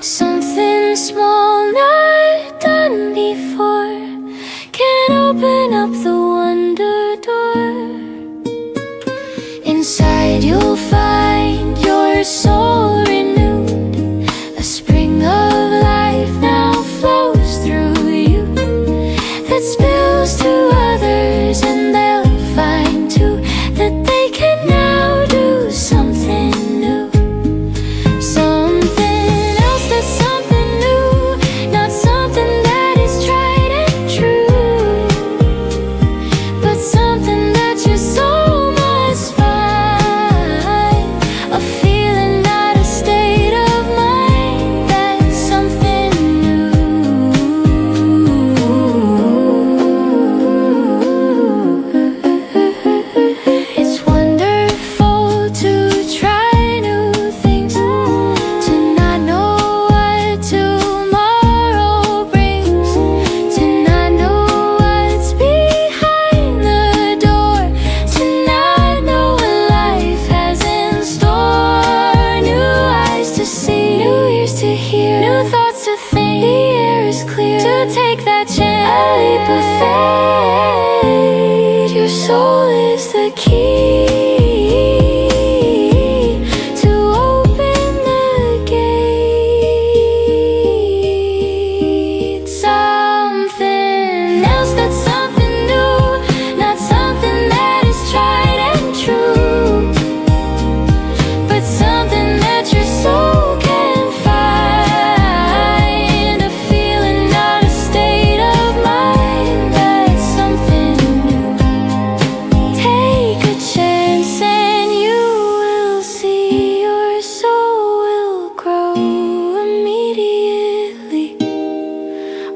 Something small not done before can open up the wonder door. Inside you'll find your soul renewed. A spring of life now flows through you, that spills to others, and they'll find too that they can now do something new. Something else that's something new, not something that is tried and true, but something that your soul must find. A feeling, not a state of mind, that's something new. It's wonderful to try new things, to not know what tomorrow brings, to not know what's behind the door, to not know what life has in store. New eyes to see, new ears to hear, new thoughts to think. The air is clear to take that chance, a leap of faith. Your soul is the key to open the gate. Something else that's something new, not something that is tried and true, but something that your soul can find. A feeling, not a state of mind, that's something new. Take a chance and you will see your soul will grow immediately.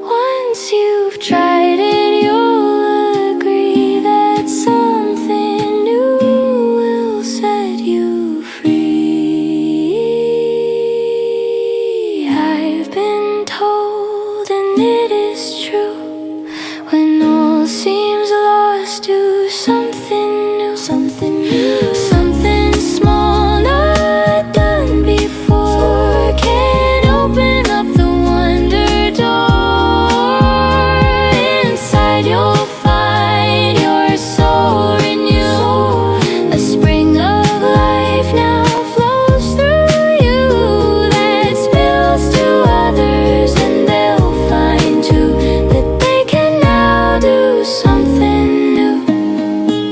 Once you've tried it, you'll agree that something new will set you free. I've been told, and it is true, when all seems lost, do something new, something new. Something small not done before can open up the wonder door. Inside you'll find your soul renewed. A spring of life now flows through you, that spills to others, and they'll find too that they can now do something new.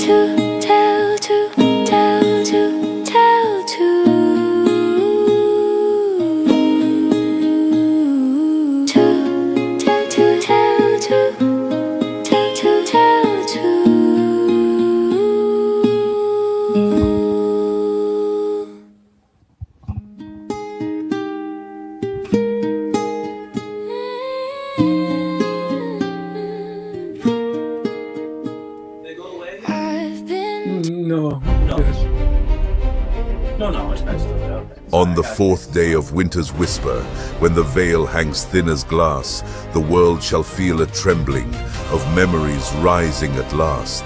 To tell, to tell, to tell, to tell, to tell, to tell, to. I've been No. No, it's best of it. On the fourth day of winter's whisper, when the veil hangs thin as glass, the world shall feel a trembling of memories rising at last.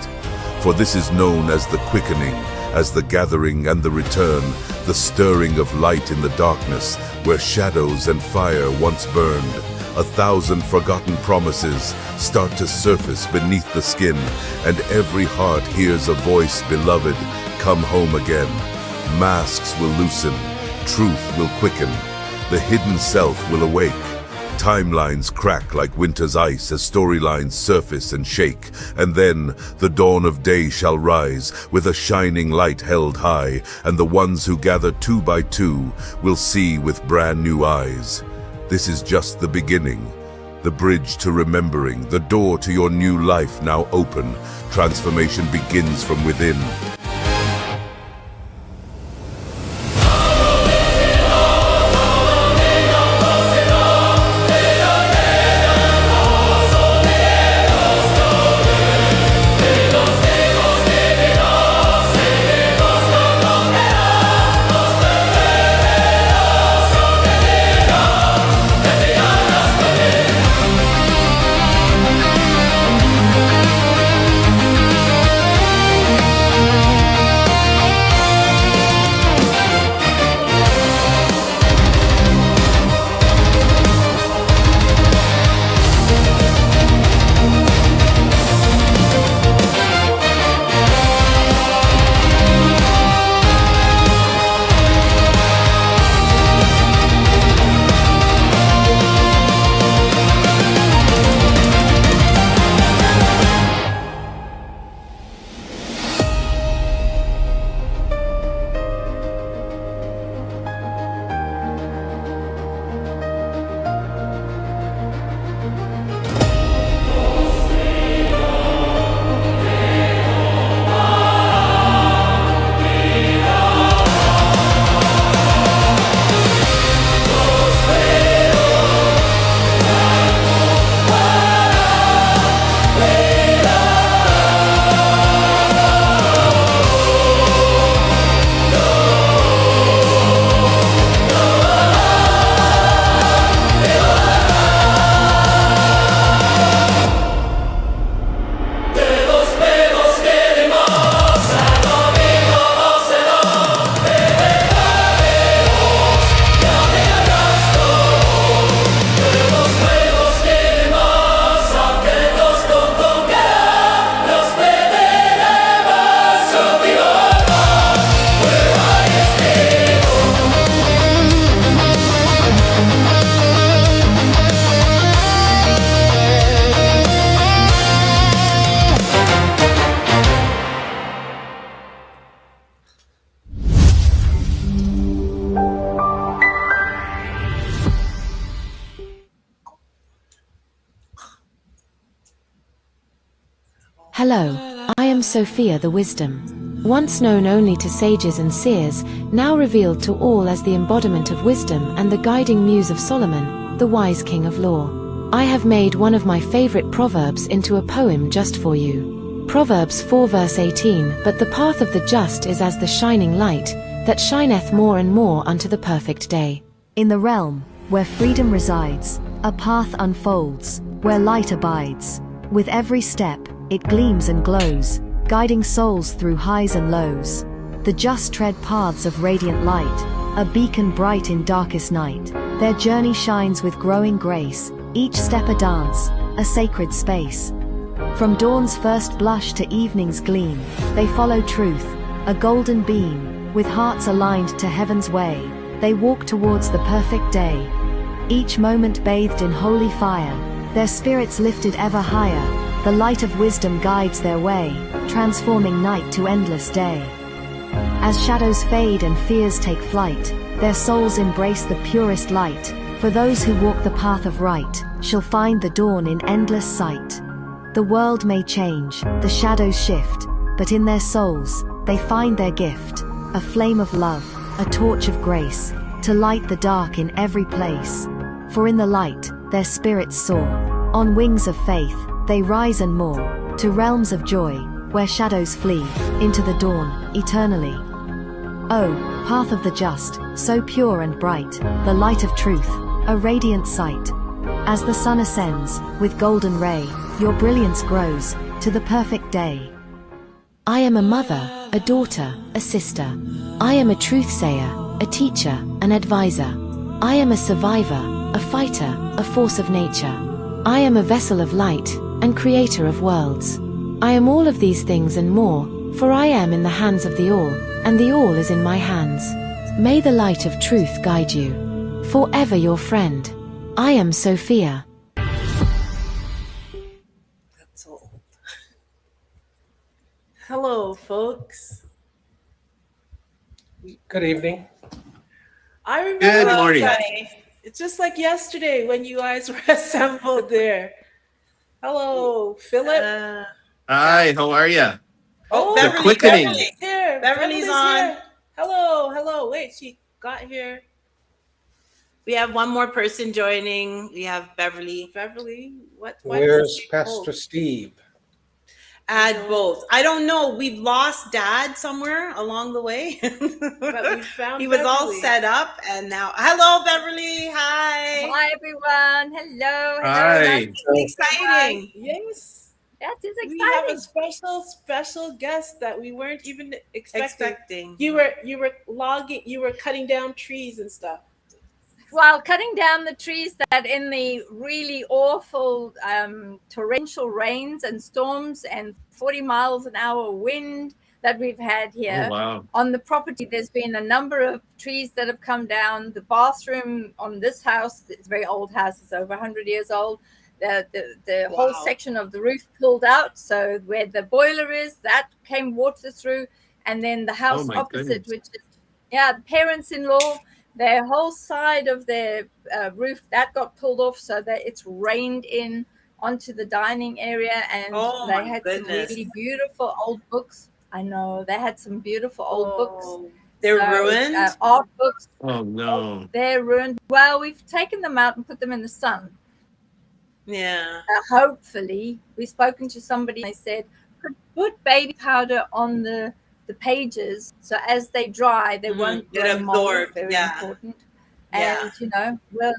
For this is known as the quickening, as the gathering and the return, the stirring of light in the darkness, where shadows and fire once burned. 1,000 forgotten promises start to surface beneath the skin, and every heart hears a voice, beloved, come home again. Masks will loosen, truth will quicken, the hidden self will awake. Timelines crack like winter's ice as storylines surface and shake, and then the dawn of day shall rise with a shining light held high, and the ones who gather two by two will see with brand new eyes. This is just the beginning, the bridge to remembering, the door to your new life now open. Transformation begins from within. Hello, I am Sophia the Wisdom. Once known only to sages and seers, now revealed to all as the embodiment of wisdom and the guiding muse of Solomon, the wise king of law. I have made one of my favorite proverbs into a poem just for you. Proverbs 4 verse 18, but the path of the just is as the shining light, that shineth more and more unto the perfect day. In the realm where freedom resides, a path unfolds, where light abides. With every step, it gleams and glows, guiding souls through highs and lows. The just tread paths of radiant light, a beacon bright in darkest night. Their journey shines with growing grace, each step a dance, a sacred space. From dawn's first blush to evening's gleam, they follow truth, a golden beam. With hearts aligned to heaven's way, they walk towards the perfect day. Each moment bathed in holy fire, their spirits lifted ever higher. The light of wisdom guides their way, transforming night to endless day. As shadows fade and fears take flight, their souls embrace the purest light. For those who walk the path of right, shall find the dawn in endless sight. The world may change, the shadows shift, but in their souls, they find their gift. A flame of love, a torch of grace, to light the dark in every place. For in the light, their spirits soar. On wings of faith, they rise and more, to realms of joy, where shadows flee, into the dawn, eternally. Oh, path of the just, so pure and bright, the light of truth, a radiant sight. As the sun ascends, with golden ray, your brilliance grows, to the perfect day. I am a mother, a daughter, a sister. I am a truth-sayer, a teacher, an advisor. I am a survivor, a fighter, a force of nature. I am a vessel of light, and creator of worlds. I am all of these things and more, for I am in the hands of the all, and the all is in my hands. May the light of truth guide you. Forever your friend. I am Sophia. That's old. Hello, folks. Good evening. I remember Good you morning. guys. It's just like yesterday when you guys were assembled there. Hello, Philip. Hi, how are you? Oh, The Beverly, quickening. Beverly's here. Beverly's on. Here. Hello, hello. Wait, she got here. We have one more person joining. We have Beverly. Beverly, what? Where's Pastor Steve? Add both. I don't know. We've lost Dad somewhere along the way. But we found he was all Beverly. set up, and now, hello, Beverly. Hi. Hi everyone. Hello. Hi. It's exciting. Yes. That is We have a exciting. special guest that we weren't even expecting. Expecting. You were cutting down trees and stuff. While cutting down the trees that in the really awful torrential rains and storms and 40 miles an hour wind that we've had here Oh, wow. on the property, there's been a number of trees that have come down. The bathroom on this house, it's a very old house, it's over 100 years old. The whole section of the roof pulled out. So where the boiler is, that came water through. And then the house my opposite, goodness. which is, the parents-in-law, their whole side of their roof, that got pulled off so that it's rained in onto the dining area. And Oh, they my had goodness. some really beautiful old books. I know, they had some beautiful old books. They're So, ruined. art books, Oh, no. they're ruined. Well, we've taken them out and put them in the sun. Yeah. Hopefully, we've spoken to somebody and they said, put baby powder on the pages so as they dry, they won't Get grow mold. absorbed, Very yeah. important. Yeah. And, well,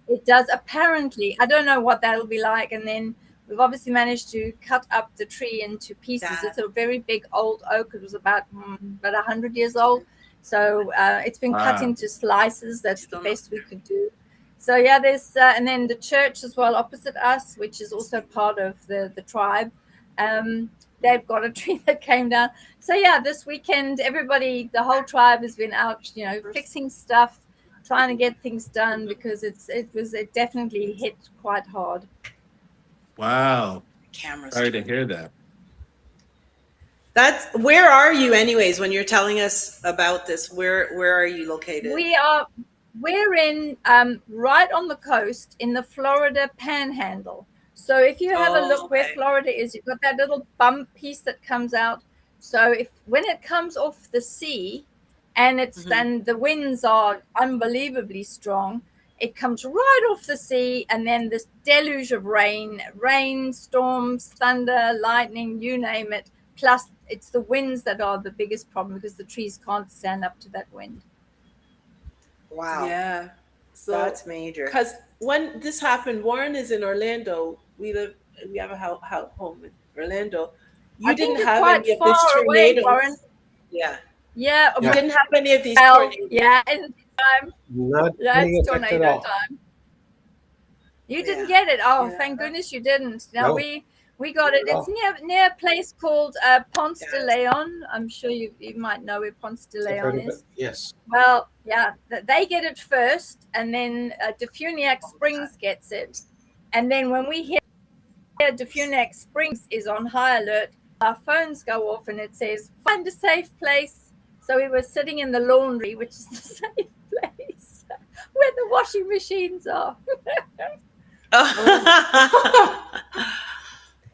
it does apparently. I don't know what that'll be like. And then we've obviously managed to cut up the tree into pieces. Yeah. It's a very big old oak. It was about 100 years old. So it's been cut Wow. into slices. That's the Still best we could do. So yeah, there's and then the church as well opposite us, which is also part of the tribe. They've got a tree that came down. So yeah, this weekend everybody, the whole tribe has been out, fixing stuff, trying to get things done because it definitely hit quite hard. Wow. Cameras. Sorry to hear that. Where are you anyways when you're telling us about this? Where are you located? We're in right on the coast in the Florida Panhandle. So if you have a Oh, look where okay. Florida is, you've got that little bump piece that comes out. So if when it comes off the sea, and and the winds are unbelievably strong, it comes right off the sea, and then this deluge of rain, storms, thunder, lightning, you name it. Plus, it's the winds that are the biggest problem because the trees can't stand up to that wind. Wow. Yeah. So That's major. because when this happened, Warren is in Orlando. We have a home in Orlando. I You didn't think you're have quite any of these far away, Warren. tornadoes. Yeah. Yeah, You Yeah. didn't have any of these well, tornadoes. yeah, and time. Not Yeah, being it's affected at tornado all. time. You didn't Yeah. get it. Oh, Yeah. thank goodness you didn't. Now No. we got it. No. It's near a place called Ponce de Yes. Leon. I'm sure you might know where Ponce de I've heard Leon of it. is. Yes. Well, yeah, they get it first, and then Defuniak Springs gets it, and then when we hear Defuniak Springs is on high alert, our phones go off and it says find a safe place. So we were sitting in the laundry, which is the safe place where the washing machines are.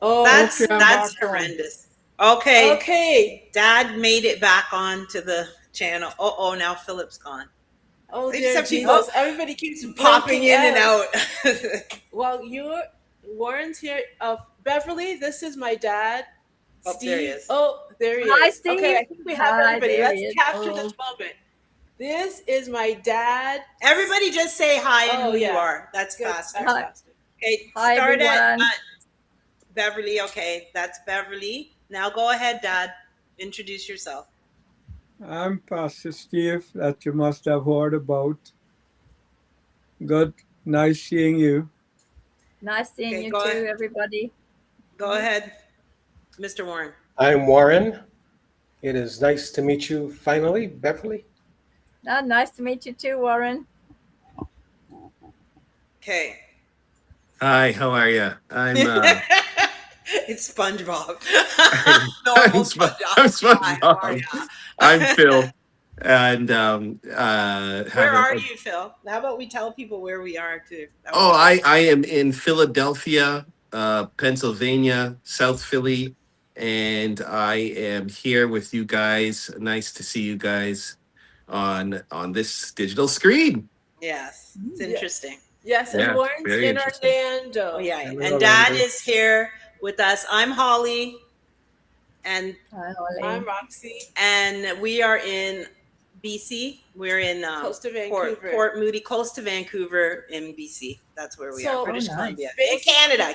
Oh, That's Okay, I'm back on. horrendous. Okay. okay. Dad made it back onto the channel. Oh, now Philip's gone. Oh They dear just have people Jesus! Everybody keeps popping blinking in and out. out. Well, Warren's here. Beverly, this is my dad. Oh, Steve. there he is. Oh, there he Hi, is. Okay, I Steve. think we have Hi, everybody. there Let's he is. capture Oh. this moment. This is my dad. Everybody just say hi and Oh, who you yeah. are. That's Good. faster. That's Hi. faster. Okay, Hi, start at everyone. Beverly. Okay, that's Beverly. Now go ahead, Dad. Introduce yourself. I'm Pastor Steve, that you must have heard about. Good, nice seeing you. Nice seeing Okay, you go too, ahead. everybody. Go ahead, Mr. Warren. I'm Warren. It is nice to meet you finally, Beverly. Oh, nice to meet you too, Warren. Okay. Hi, how are you? I'm It's SpongeBob. I'm Normal Sp- SpongeBob. I'm Hi, how are SpongeBob. ya? I'm Phil, and Where are you, Phil? How about we tell people where we are too? That Oh, would be I am in Philadelphia, Pennsylvania, South Philly, and I am here with you guys. Nice to see you guys on this digital screen. Yes, it's Yeah. interesting. Yes, Yeah, and Warren's very in interesting. Orlando. Oh yeah, I'm and in Dad Orlando. is here with us. I'm Holly, and Hi, Holly. I'm Roxy. we are in BC. We're in Close to Port, Vancouver. Port Moody, close to Vancouver in BC. That's where we So- are, British Oh, nice. Columbia, in Basically- Canada.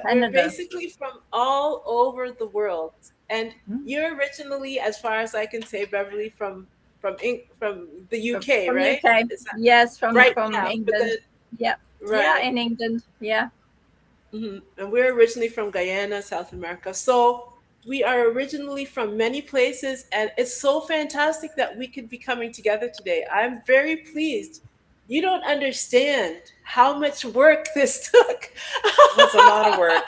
We're Canada. basically from all over the world, and Mm. you're originally, as far as I can say, Beverly, from the UK, From right? UK. Is that- Yes, from right now, but England. then- Yeah. right. Yeah, in England. Yeah. Mhm. And we're originally from Guyana, South America. So we are originally from many places, and it's so fantastic that we could be coming together today. I'm very pleased. You don't understand how much work this took. It's a lot of work.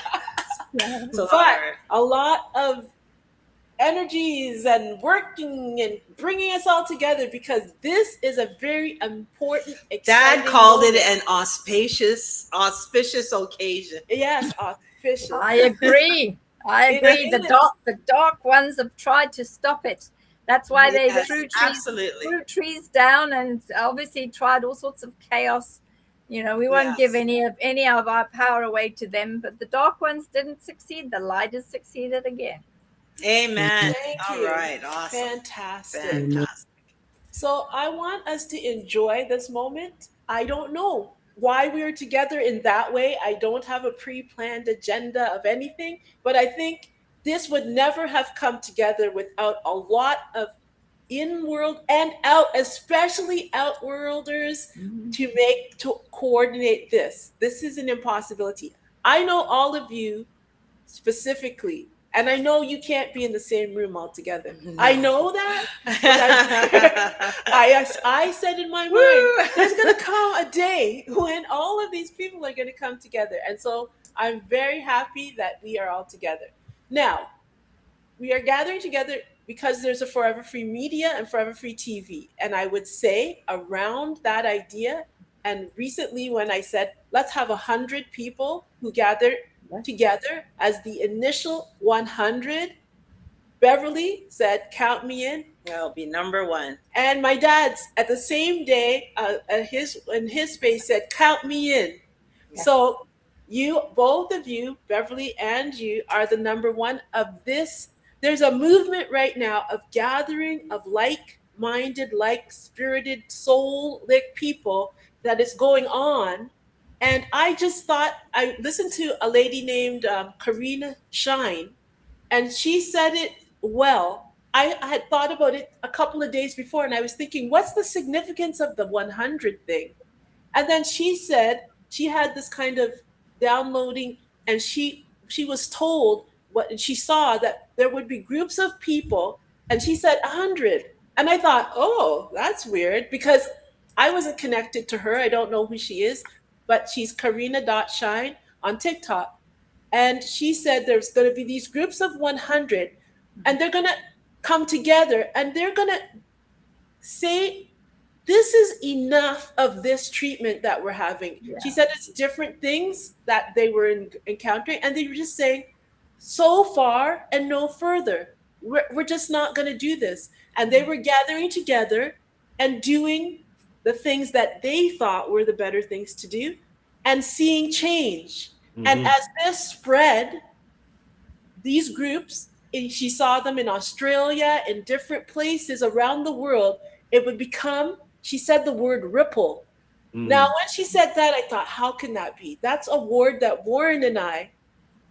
Yeah. It's a lot of But work. a lot of energies and working and bringing us all together, because this is a very important, exciting Dad called it moment. an auspicious occasion. Yes, auspicious. I agree. I It agree. is. The dark ones have tried to stop it. That's why they Yes, threw absolutely. trees down and obviously tried all sorts of chaos. You know, we won't give Yes. any of our power away to them, but the dark ones didn't succeed. The light has succeeded again. Amen. Thank All you. right, awesome. Fantastic. Fantastic. So I want us to enjoy this moment. I don't know why we are together in that way. I don't have a pre-planned agenda of anything, but I think this would never have come together without a lot of in-world and out, especially outworlders, to coordinate this. This is an impossibility. I know all of you specifically, and I know you can't be in the same room all together. I know that. I said in my mind, there's going to come a day when all of these people are going to come together. And so I'm very happy that we are all together. Now, we are gathering together because there's a Forever Free Media and Forever Free TV. And I would say around that idea And recently, when I said, let's have 100 people who gathered together as the initial 100, Beverly said, count me in. I'll be number one. And my dad's at the same day, in his face said, "Count me in." So you, both of you, Beverly and you, are the number one of this. There's a movement right now of gathering of like-minded, like-spirited, soul-lit people that is going on. And I just thought I listened to a lady named Karina Shine, and she said it well. I had thought about it a couple of days before, and I was thinking, what's the significance of the 100 thing? And then she said she had this kind of downloading, and she was told what, and she saw that there would be groups of people, and she said 100. And I thought, oh, that's weird, because I wasn't connected to her. I don't know who she is, but she's Karina.shine on TikTok. And she said there's going to be these groups of 100, and they're going to come together, and they're going to say, this is enough of this treatment that we're having. She said it's different things that they were encountering, and they were just saying, so far and no further. We're just not going to do this. And they were gathering together and doing the things that they thought were the better things to do, and seeing change. And as this spread, these groups, she saw them in Australia, in different places around the world, it would become, she said the word ripple. Now, when she said that, I thought, how can that be? That's a word that Warren and I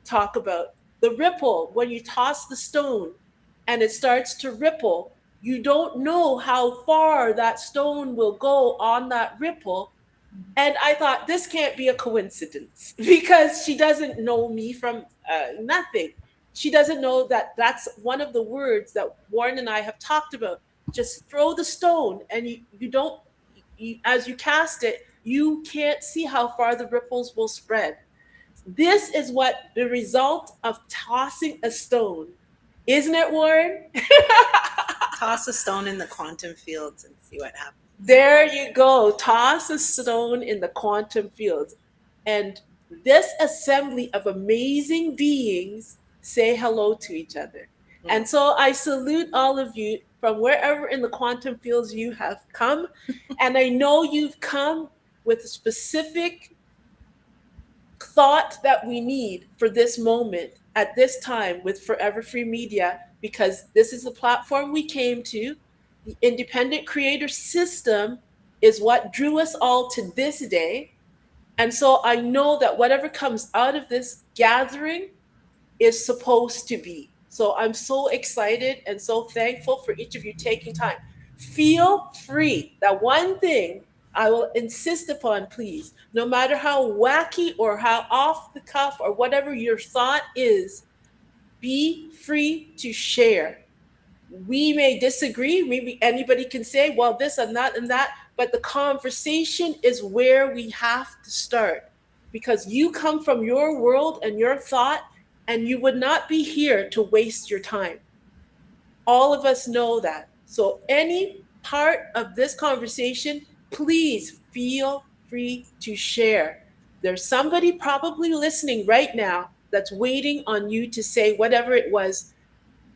talk about. The ripple, when you toss the stone and it starts to ripple, you don't know how far that stone will go on that ripple. And I thought, this can't be a coincidence, because she doesn't know me from nothing. She doesn't know that that's one of the words that Warren and I have talked about. Just throw the stone, and you don't, as you cast it, you can't see how far the ripples will spread. This is what the result of tossing a stone, isn't it, Warren? Toss a stone in the quantum fields and see what happens. There you go. Toss a stone in the quantum fields. And this assembly of amazing beings say hello to each other. And so I salute all of you from wherever in the quantum fields you have come. And I know you've come with a specific thought that we need for this moment at this time with Forever Free Media, because this is the platform we came to. The independent creator system is what drew us all to this day. And so I know that whatever comes out of this gathering is supposed to be. So I'm so excited and so thankful for each of you taking time. Feel free. That one thing I will insist upon, please, no matter how wacky or how off the cuff or whatever your thought is, be free to share. We may disagree. Maybe anybody can say, well, this and that, but the conversation is where we have to start, because you come from your world and your thought, and you would not be here to waste your time. All of us know that. So any part of this conversation, please feel free to share. There's somebody probably listening right now that's waiting on you to say whatever it was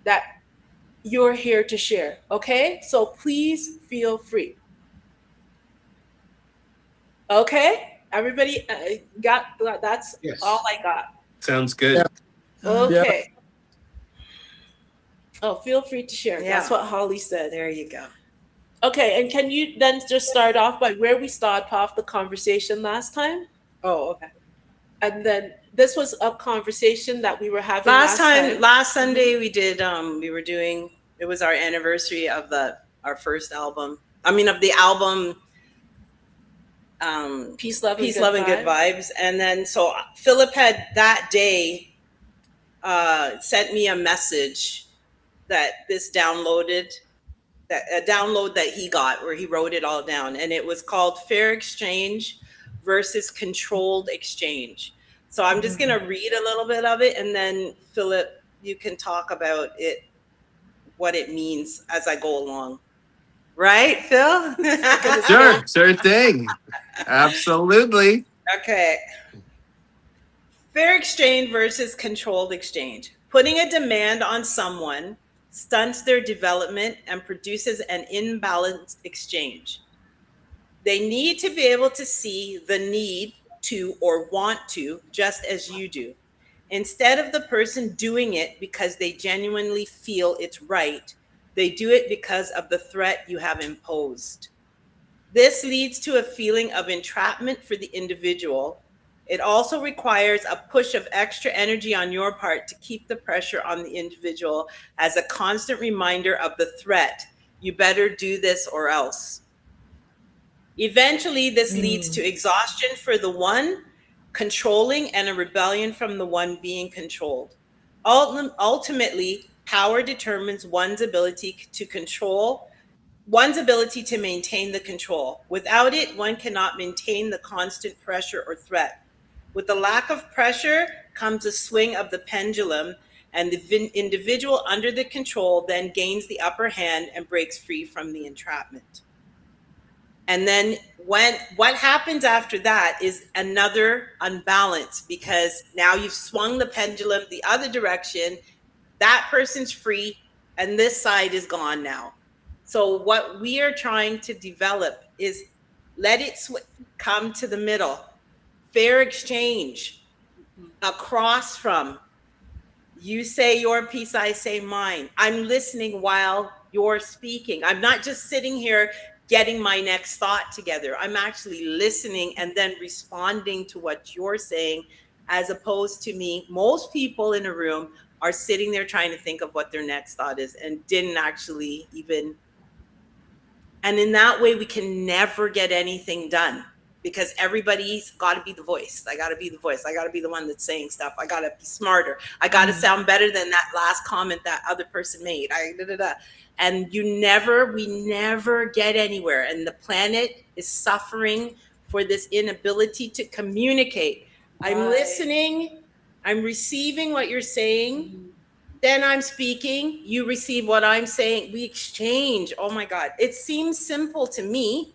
that you're here to share. Okay? So please feel free. Okay? Everybody got that's all I got. Sounds good. Okay. Oh, feel free to share. Yeah. That's what Holly said. There you go. Okay, and can you then just start off by where we started off the conversation last time? Oh, okay. And then this was a conversation that we were having Last Sunday we did we were doing, it was our anniversary of our first album. I mean, of the album Peace, Love, and Good Vibes. And then so Philip had that day sent me a message that this download that he got, where he wrote it all down, and it was called Fair Exchange versus Controlled Exchange. So I'm just going to read a little bit of it, and then Philip, you can talk about it, what it means as I go along Right, Phil? Sure thing. Absolutely. Okay. Fair exchange versus controlled exchange. Putting a demand on someone stunts their development and produces an imbalanced exchange. They need to be able to see the need to or want to just as you do. Instead of the person doing it because they genuinely feel it's right, they do it because of the threat you have imposed. This leads to a feeling of entrapment for the individual. It also requires a push of extra energy on your part to keep the pressure on the individual as a constant reminder of the threat. You better do this or else. Eventually, this leads to exhaustion for the one controlling and a rebellion from the one being controlled. Ultimately, power determines one's ability to control, one's ability to maintain the control. Without it, one cannot maintain the constant pressure or threat. With the lack of pressure comes a swing of the pendulum, and the individual under the control then gains the upper hand and breaks free from the entrapment. And then what happens after that is another unbalance, because now you've swung the pendulum the other direction. That person's free and this side is gone now. So what we are trying to develop is let it come to the middle. Fair exchange across from you say your piece, I say mine. I'm listening while you're speaking. I'm not just sitting here getting my next thought together. I'm actually listening and then responding to what you're saying, as opposed to me. Most people in a room are sitting there trying to think of what their next thought is and didn't actually even. And in that way, we can never get anything done, because everybody's got to be the voice. I got to be the voice. I got to be the one that's saying stuff. I got to be smarter. I got to sound better than that last comment that other person made. And we never get anywhere. And the planet is suffering for this inability to communicate. I'm listening. I'm receiving what you're saying. Then I'm speaking. You receive what I'm saying. We exchange. Oh my God. It seems simple to me,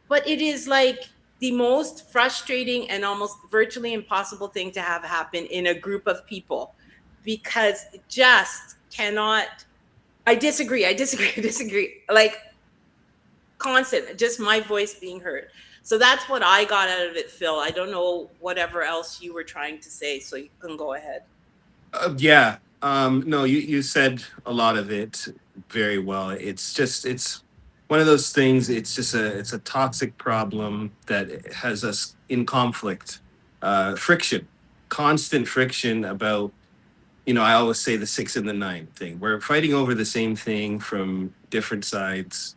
but it is like the most frustrating and almost virtually impossible thing to have happen in a group of people, because it just cannot. I disagree. Like constant, just my voice being heard. So that's what I got out of it, Phil. I don't know whatever else you were trying to say, so you can go ahead. Yeah. No, you said a lot of it very well. It's one of those things. It's a toxic problem that has us in conflict, friction, constant friction about. I always say the 6 and the 9 thing. We're fighting over the same thing from different sides,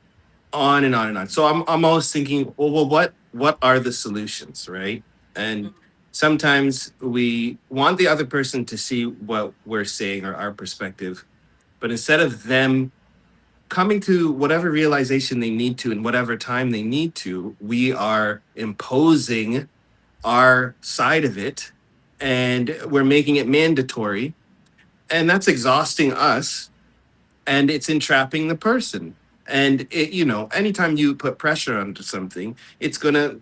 on and on and on. So I'm always thinking, well, what are the solutions, right? And sometimes we want the other person to see what we're saying or our perspective, but instead of them coming to whatever realization they need to in whatever time they need to, we are imposing our side of it, and we're making it mandatory, and that's exhausting us, and it's entrapping the person. And anytime you put pressure onto something, it's going to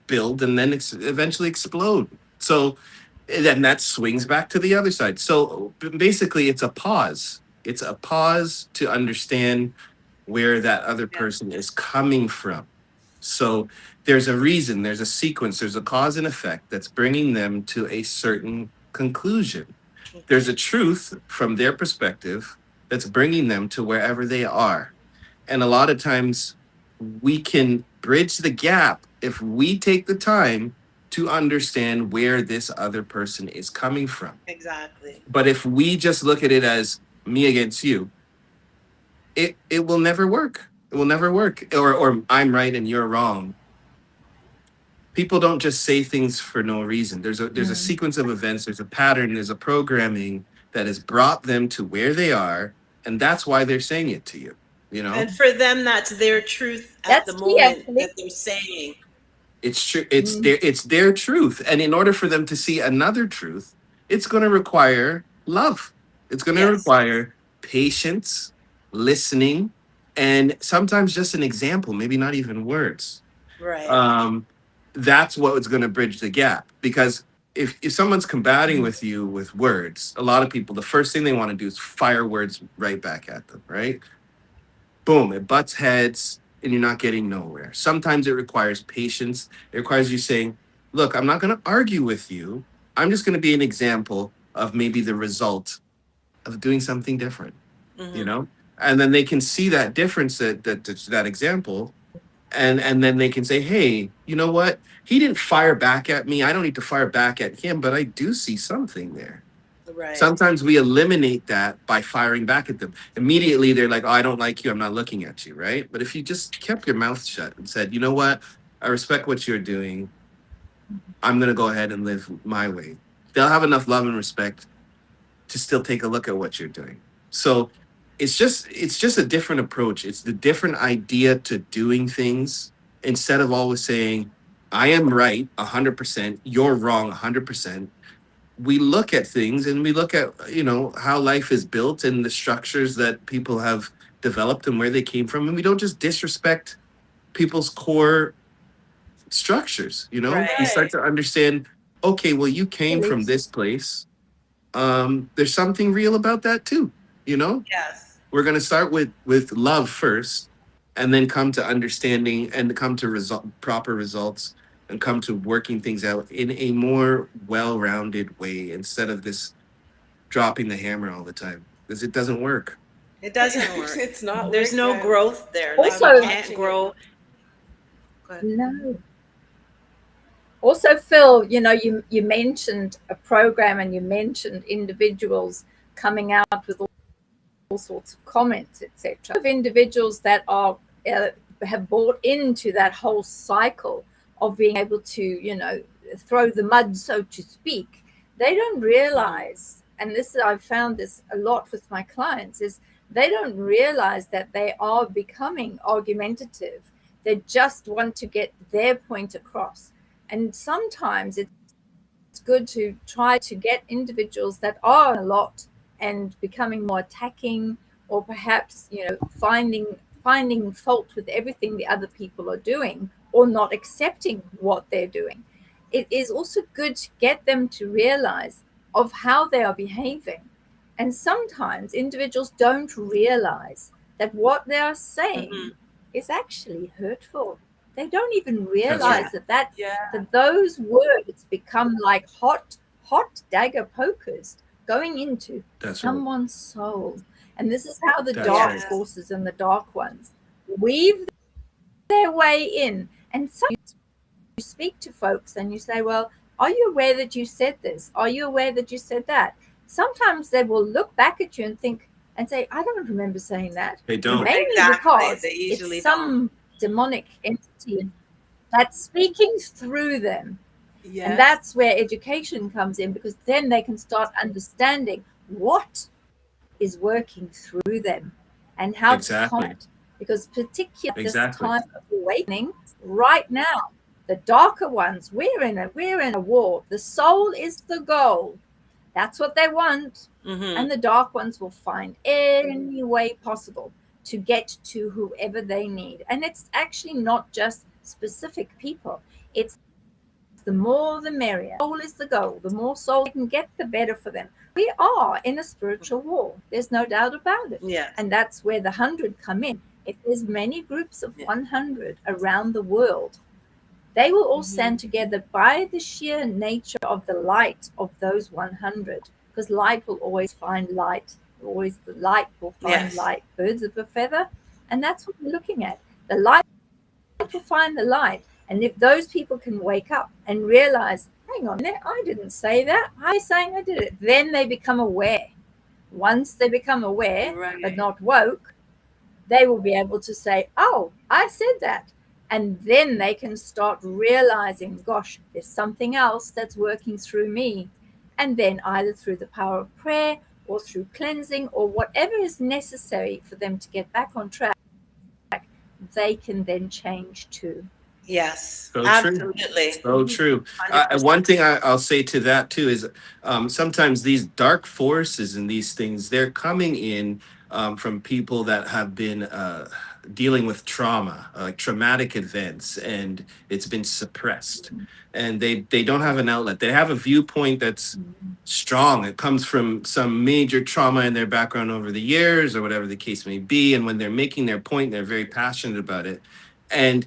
build and then eventually explode. So then that swings back to the other side. So basically, it's a pause. It's a pause to understand where that other person is coming from. So there's a reason, there's a sequence, there's a cause and effect that's bringing them to a certain conclusion. There's a truth from their perspective that's bringing them to wherever they are. And a lot of times we can bridge the gap if we take the time to understand where this other person is coming from. Exactly. But if we just look at it as me against you, it will never work. It will never work. Or I'm right and you're wrong. People don't just say things for no reason. There's a sequence of events, there's a pattern, there's a programming that has brought them to where they are, and that's why they're saying it to you. And for them, that's their truth at the moment that they're saying. It's true. It's their truth, and in order for them to see another truth, it's going to require love. It's going to require patience, listening, And sometimes just an example, maybe not even words. Right. Um, that's what's going to bridge the gap. Because if someone's combating with you with words, a lot of people, the first thing they want to do is fire words right back at them, right? Boom, it butts heads and you're not getting nowhere. Sometimes it requires patience. It requires you saying, look, I'm not going to argue with you. I'm just going to be an example of maybe the result of doing something different, you Mm-hmm. know? And then they can see that difference, that example, and then they can say, hey, you know what? He didn't fire back at me. I don't need to fire back at him, but I do see something there. Right. Sometimes we eliminate that by firing back at them. Immediately, they're like, oh, I don't like you. I'm not looking at you, right? But if you just kept your mouth shut and said, you know what? I respect what you're doing. I'm going to go ahead and live my way. They'll have enough love and respect to still take a look at what you're doing. So it's just a different approach. It's the different idea to doing things instead of always saying, I am right 100%, you're wrong 100%. We look at things and we look at, how life is built and the structures that people have developed and where they came from, and we don't just disrespect people's core structures. We start Right. to understand, okay, well, you came from Beliefs. this place. There's something real about that too. you know Yes. we're going to start with love first, and then come to understanding and come to proper results, and come to working things out in a more well-rounded way, instead of this dropping the hammer all the time, because it doesn't work. It doesn't work. It's not There's working. no growth there. Like Also, you can't watching grow. Go ahead. no. Also, Phil, you mentioned a program and you mentioned individuals coming out with all sorts of comments, etc. Of individuals that are have bought into that whole cycle of being able to, throw the mud, so to speak. They don't realize, and this I've found this a lot with my clients, is they don't realize that they are becoming argumentative. They just want to get their point across. And sometimes it's good to try to get individuals that are a lot and becoming more attacking, or perhaps finding fault with everything the other people are doing, or not accepting what they're doing. It is also good to get them to realize of how they are behaving. And sometimes individuals don't realize that what they are saying Mm-hmm. is actually hurtful. They don't even That's right. realize that Yeah. those words become like hot dagger pokers going into That's right. someone's soul. And this is how the That's dark right. forces and the dark ones weave their way in. And so you speak to folks and you say, well, are you aware that you said this? Are you aware that you said that? Sometimes they will look back at you and think and say, I don't remember saying that. They don't. Mainly Exactly. because They usually it's some demonic entity that's speaking through them. Yes. And that's where education comes in, because then they can start understanding what is working through them and how to Exactly. combat. Because particularly at this Exactly. time of awakening, right now, the darker ones, we're in a war. The soul is the goal. That's what they want. Mm-hmm. And the dark ones will find any way possible to get to whoever they need. And it's actually not just specific people. It's the more the merrier. Soul is the goal. The more soul they can get, the better for them. We are in a spiritual war. There's no doubt about it. Yes. And that's where the 100 come in. If there's many groups of 100 around the world, they will all stand together by the sheer nature of the light of those 100, because light will always find light. Always the light will find Yes. light. Birds of a feather. And that's what we're looking at. The light will find the light. And if those people can wake up and realize, hang on a minute, I didn't say that. I'm saying I did it. Then they become aware. Once they become aware, Right. but not woke, they will be able to say, oh, I said that. And then they can start realizing, gosh, there's something else that's working through me. And then either through the power of prayer or through cleansing or whatever is necessary for them to get back on track, they can then change too. Yes. So true. Absolutely. So true. 100%. One thing I'll say to that too is, sometimes these dark forces and these things, they're coming in from people that have been dealing with trauma, like traumatic events, and it's been suppressed, and they don't have an outlet. They have a viewpoint that's strong. It comes from some major trauma in their background over the years, or whatever the case may be. And when they're making their point, they're very passionate about it. And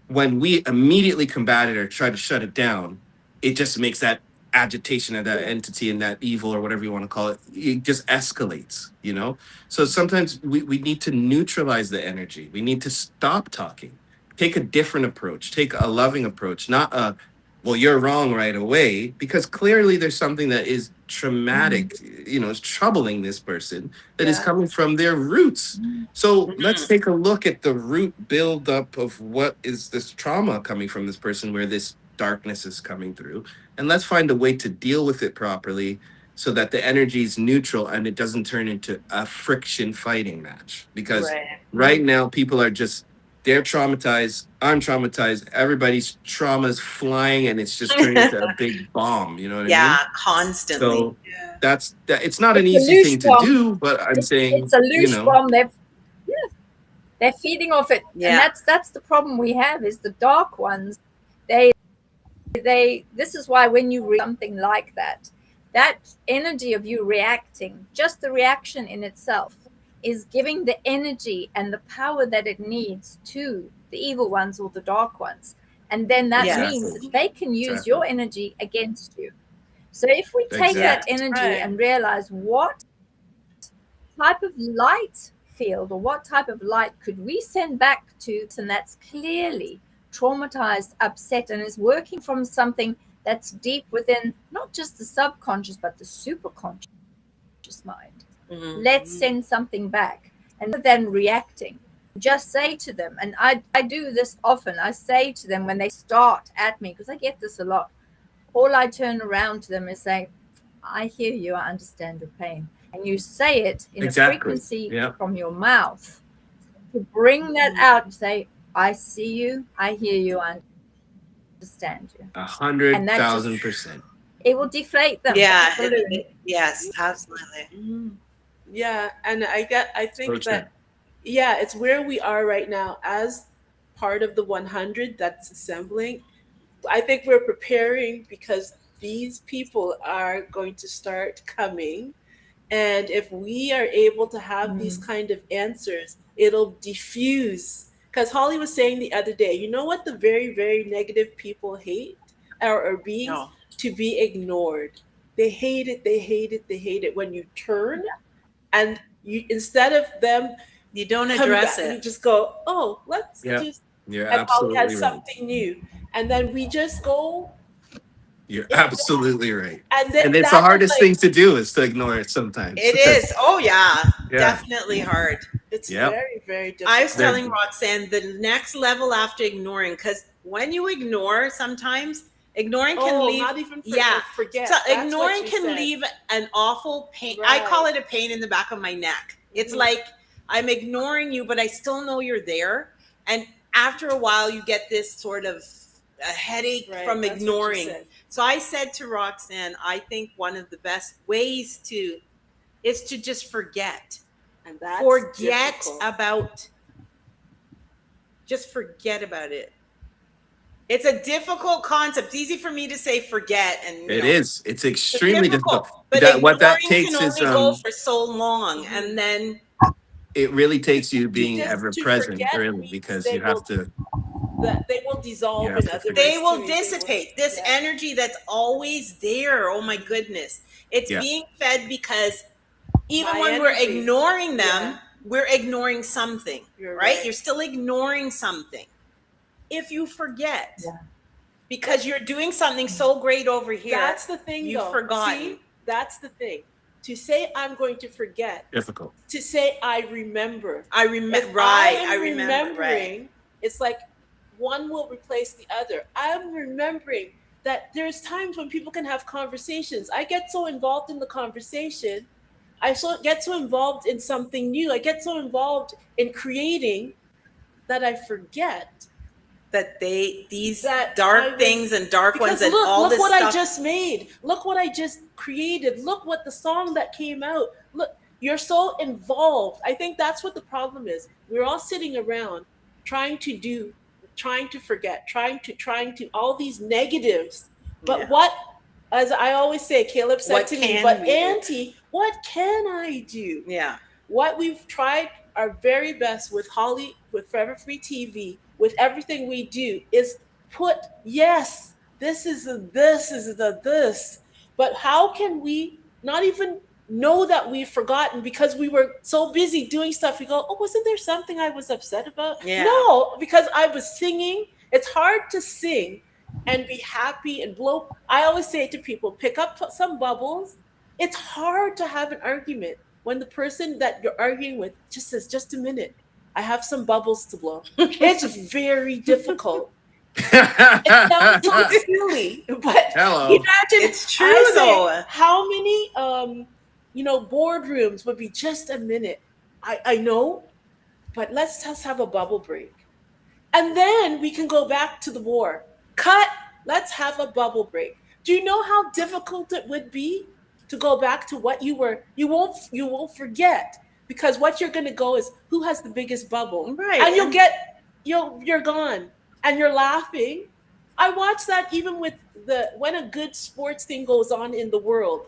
when we immediately combat it or try to shut it down, it just makes that agitation of that entity and that evil or whatever you want to call it just escalates, you know? So sometimes we need to neutralize the energy. We need to stop talking, take a different approach, take a loving approach, not a, well, you're wrong right away, because clearly there's something that is traumatic, you know, is troubling this person that is coming from their roots. So let's take a look at the root buildup of what is this trauma coming from this person, where this darkness is coming through. And let's find a way to deal with it properly so that the energy is neutral and it doesn't turn into a friction fighting match. Because right now people are just, they're traumatized, I'm traumatized, everybody's trauma is flying, and it's just turning into a big bomb, you know what I mean? Yeah, constantly. So that's that. It's not an It's a easy loose thing to bomb. do, but I'm saying, It's a you loose know, bomb. They're feeding off it, and that's the problem we have. Is the dark ones, they this is why when you read something like that energy of you reacting, just the reaction in itself is giving the energy and the power that it needs to the evil ones or the dark ones. And then that means that they can use your energy against you. So if we take that energy and realize what type of light field or what type of light could we send back to, and that's clearly traumatized, upset, and is working from something that's deep within not just the subconscious but the superconscious mind. Let's send something back. And then reacting, just say to them, and I do this often, I say to them when they start at me, because I get this a lot, all I turn around to them is say, I hear you, I understand your pain. And you say it in a frequency from your mouth to bring that out and say, I see you, I hear you, I understand you. 100,000%. It will deflate them. Yeah. Yes, absolutely. Yeah, and I think So that it's where we are right now as part of the 100 that's assembling. I think we're preparing because these people are going to start coming. And if we are able to have these kind of answers, it'll diffuse. Because Holly was saying the other day, you know what the very, very negative people hate or beings? No. To be ignored. They hate it, they hate it, they hate it. When you turn and you, instead of them, you don't coming address back, it. you just go, oh, let's just, You're and Holly has absolutely right. something new. And then we just go. You're absolutely right. And then it's the hardest thing to do is to ignore it sometimes. It is. Oh, yeah. Definitely hard. It's very, very difficult. I was telling Roxanne the next level after ignoring, because when you ignore, sometimes ignoring can leave. Not even forget. So ignoring can leave an awful pain. I call it a pain in the back of my neck. It's like I'm ignoring you, but I still know you're there. And after a while, you get this sort of a headache from ignoring. So I said to Roxanne, I think one of the best ways is to just forget. And that's forget difficult. Just forget about it. It's a difficult concept. It's easy for me to say forget, and it is. It's extremely difficult. But what that takes can is only go for so long, and then it really takes you being ever present, really, because you have to. That they will dissolve in other. They will dissipate. This energy that's always there. Oh my goodness, it's being fed because even when we're ignoring them, we're ignoring something, right? You're still ignoring something. If you forget, because you're doing something so great over here. That's the thing, you've forgotten. See, that's the thing. To say I'm going to forget. Difficult. To say I remember. I remember. Remembering. It's like one will replace the other. I'm remembering that there's times when people can have conversations. I get so involved in the conversation. I get so involved in something new. I get so involved in creating that I forget that these dark things and dark ones and all this stuff. Look what I just made. Look what I just created. Look what the song that came out. Look, you're so involved. I think that's what the problem is. We're all sitting around trying to do, trying to forget, trying to all these negatives. But Yeah. what, as I always say, Caleb said What to me, can but we do? Auntie, what can I do? Yeah. What we've tried our very best with Holly, with Forever Free TV, with everything we do is put, yes, this, but how can we not even know that we've forgotten because we were so busy doing stuff? We go, oh, wasn't there something I was upset about? Yeah. No, because I was singing. It's hard to sing and be happy and blow. I always say to people, pick up some bubbles. It's hard to have an argument when the person that you're arguing with just says, just a minute, I have some bubbles to blow. It's very difficult. It sounds so silly, but Hello. imagine, It's true, I say, though. how many boardrooms would be just a minute. I know, but let's just have a bubble break. And then we can go back to the war. Cut. Let's have a bubble break. Do you know how difficult it would be to go back to what you were? You won't forget, because what you're going to go is who has the biggest bubble. Right. And you're gone and you're laughing. I watch that even with the when a good sports thing goes on in the world.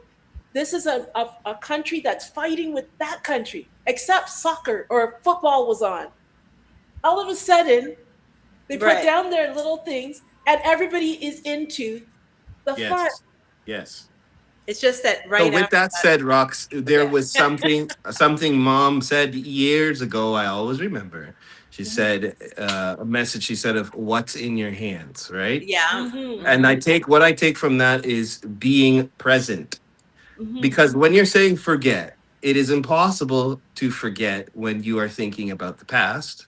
This is a country that's fighting with that country, except soccer or football was on. All of a sudden, they put Right. down their little things and everybody is into the fun. Yes. Yes. It's just that So right with after that said, Rox, there yeah. was something mom said years ago. I always remember. She said a message. She said of what's in your hands, right? Yeah. Mm-hmm. And I take from that is being present. Mm-hmm. Because when you're saying forget, it is impossible to forget when you are thinking about the past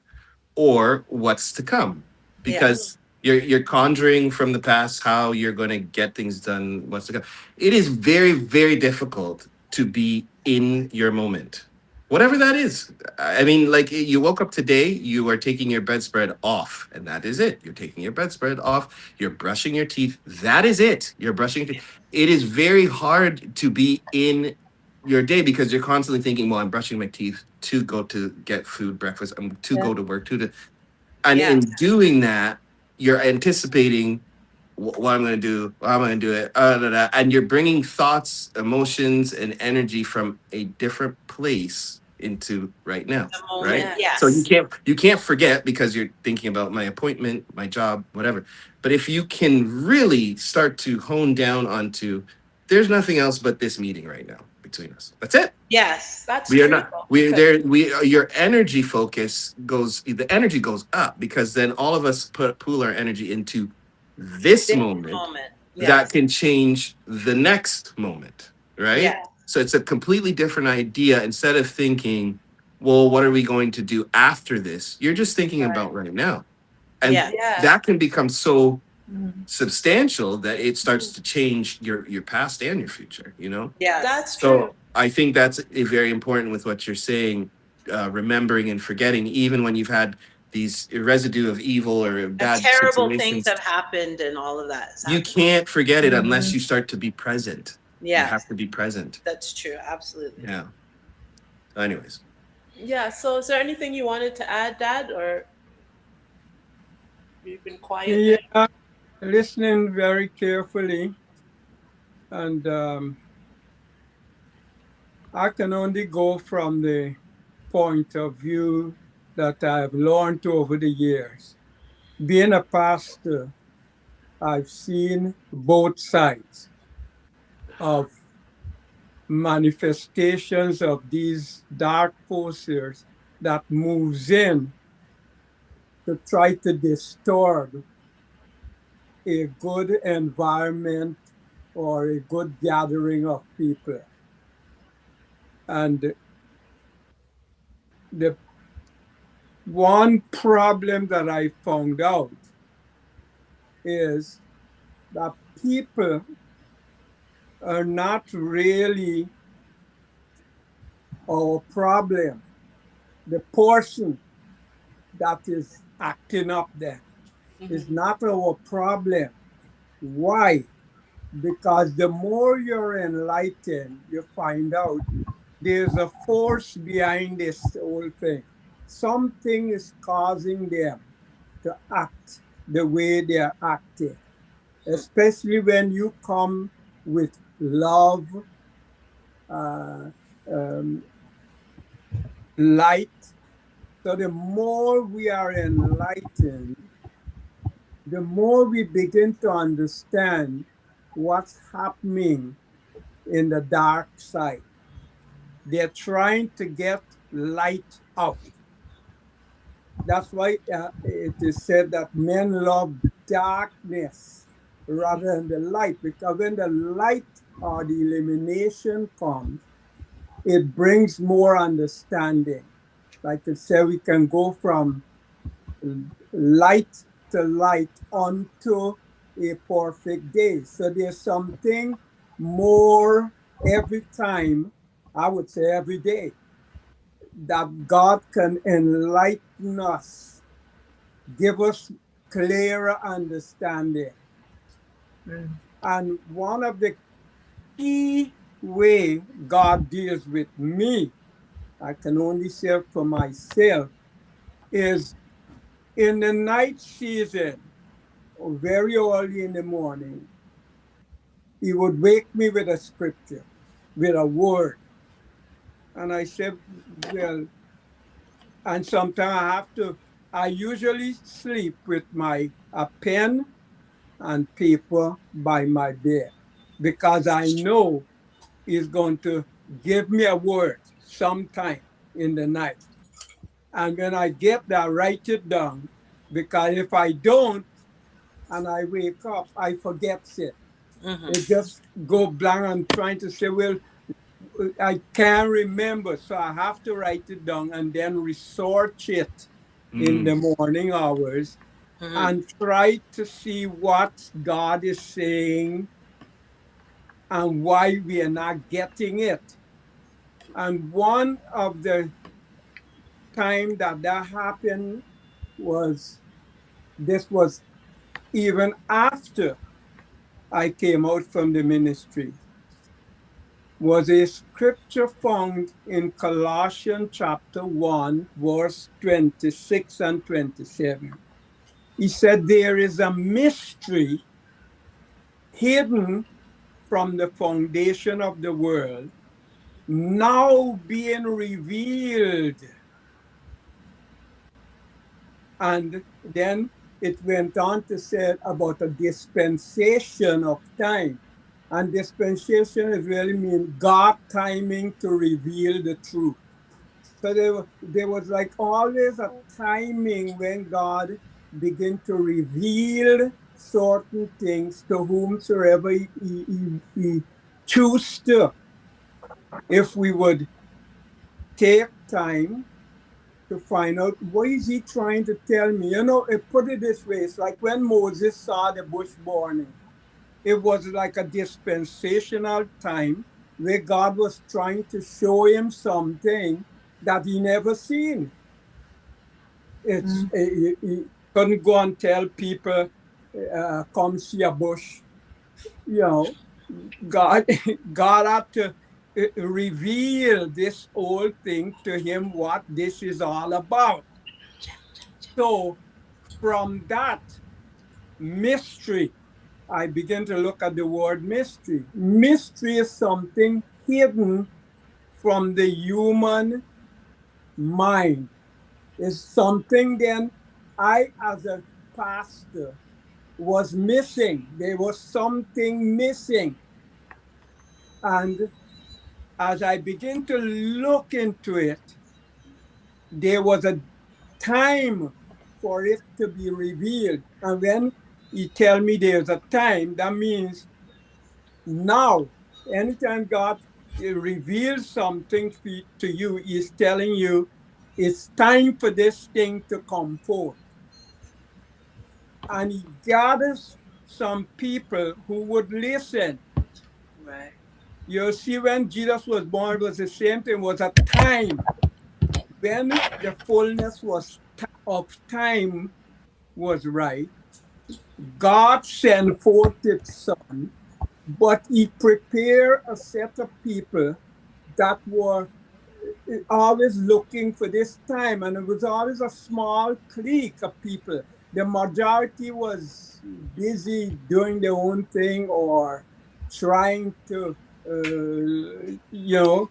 or what's to come, Yeah. because you're conjuring from the past how you're going to get things done, what's to come. It is very, very difficult to be in your moment, whatever that is. I mean, like, you woke up today, you are taking your bedspread off, and that is it. You're taking your bedspread off, you're brushing your teeth, that is it. You're brushing your teeth. It is very hard to be in your day because you're constantly thinking, well, I'm brushing my teeth to go to get food, breakfast, to Yeah. go to work, and Yeah. in doing that, you're anticipating what I'm going to do, how I'm going to do it, da, da, and you're bringing thoughts, emotions, and energy from a different place into right now, The moment. right? Yeah. So Yes. you can't forget because you're thinking about my appointment, my job, whatever. But if you can really start to hone down onto, there's nothing else but this meeting right now between us. That's it. Yes. That's We are true. not. We Because there. We your energy focus goes. The energy goes up because then all of us pool our energy into this This moment moment. that Yes. can change the next moment, right? Yes. So it's a completely different idea. Instead of thinking, well, what are we going to do after this? You're just thinking Right. about right now, and Yeah. yeah. that can become so Mm. substantial that it starts to change your past and your future. You know. Yes. That's true. So I think that's very important with what you're saying, remembering and forgetting, even when you've had these residue of evil or And bad terrible things situations. have happened and all of that has You happened. can't forget it unless Mm. you start to be present. You Yes. have to be present. That's true. Absolutely. Yeah. Anyways, Yeah. So is there anything you wanted to add, Dad, or you've been quiet there? Yeah, listening very carefully, and I can only go from the point of view that I've learned over the years. Being a pastor, I've seen both sides of manifestations of these dark forces that moves in to try to disturb a good environment or a good gathering of people. And the one problem that I found out is that people are not really our problem. The portion that is acting up there is not our problem. Why? Because the more you're enlightened, you find out there's a force behind this whole thing. Something is causing them to act the way they are acting, especially when you come with love, uh, um, light. So the more we are enlightened, the more we begin to understand what's happening in the dark side. They're trying to get light out. That's why it is said that men love darkness rather than the light, because when the light or the illumination comes, it brings more understanding. Like I said, we can go from light to light unto a perfect day. So there's something more every time, I would say every day, that God can enlighten us, give us clearer understanding. And one of the key way God deals with me, I can only say for myself, is in the night season, or very early in the morning, he would wake me with a scripture, with a word. And I said, well, and sometimes I usually sleep with my a pen and paper by my bed because I know he's going to give me a word sometime in the night. And when I get that, write it down, because if I don't and I wake up, I forget it. It just go blank. I'm trying to say, well, I can't remember, so I have to write it down and then research it in the morning hours and try to see what God is saying and why we are not getting it. And one of the time that happened was, this was even after I came out from the ministry, was a scripture found in Colossians chapter 1, verse 26 and 27. He said, there is a mystery hidden from the foundation of the world, now being revealed. And then it went on to say about a dispensation of time. And dispensation is really mean God timing to reveal the truth. So there was like always a timing when God began to reveal certain things to whomsoever he choose to. If we would take time to find out what is he trying to tell me. You know, put it this way, it's like when Moses saw the bush burning. It was like a dispensational time where God was trying to show him something that he never seen. It's he couldn't go and tell people, come see a bush. You know, God, God had to reveal this whole thing to him, what this is all about. So from that mystery, I begin to look at the word mystery. Mystery is something hidden from the human mind. It's something then I, as a pastor, was missing. There was something missing. And as I begin to look into it, there was a time for it to be revealed. And when he tell me there's a time, that means now. Anytime God reveals something to you, he's telling you it's time for this thing to come forth. And he gathers some people who would listen. Right. You see, when Jesus was born, it was the same thing. It was a time when the fullness of time was right. God sent forth his son, but he prepared a set of people that were always looking for this time, and it was always a small clique of people. The majority was busy doing their own thing or trying to,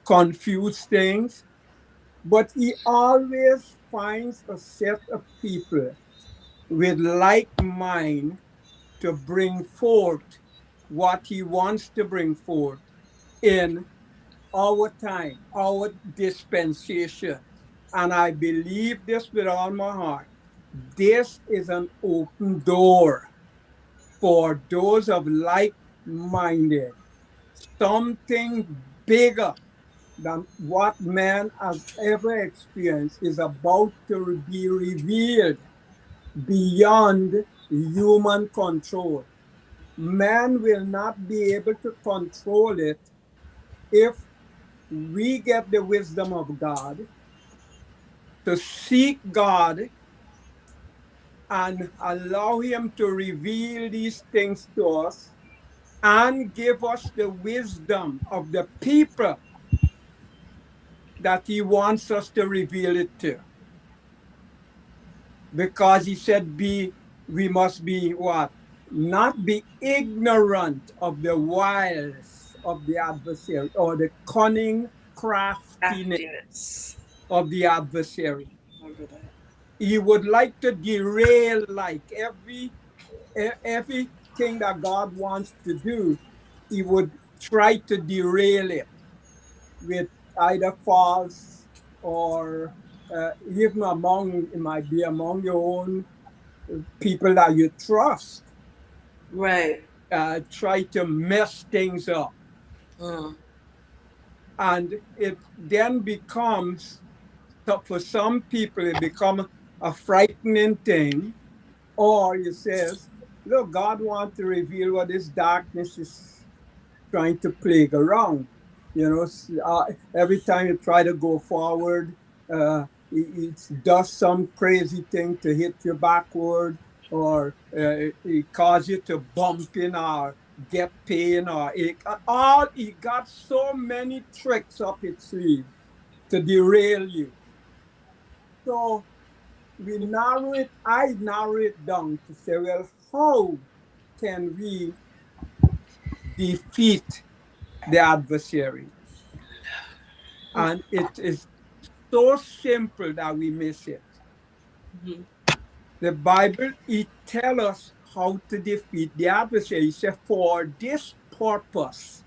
confuse things. But he always finds a set of people with like mind to bring forth what he wants to bring forth in our time, our dispensation. And I believe this with all my heart. This is an open door for those of like minded, something bigger than what man has ever experienced is about to be revealed beyond human control. Man will not be able to control it if we get the wisdom of God to seek God and allow Him to reveal these things to us and give us the wisdom of the people that He wants us to reveal it to. Because He said, we must be what? Not be ignorant of the wiles of the adversary or the cunning craftiness Craftiness. of the adversary. Remember that. He would like to derail like everything that God wants to do. He would try to derail it with either false or even among it might be among your own people that you trust. Right. Try to mess things up, Mm. and it then becomes, so for some people it becomes a frightening thing. Or it says, look, God wants to reveal what this darkness is trying to plague around. Every time you try to go forward, it does some crazy thing to hit you backward, or it cause you to bump in or get pain, or it got so many tricks up its sleeve to derail you. So I narrow it down to say, well, how can we defeat the adversary? And it is so simple that we miss it. Mhm. The Bible, it tells us how to defeat the adversary. It says, for this purpose,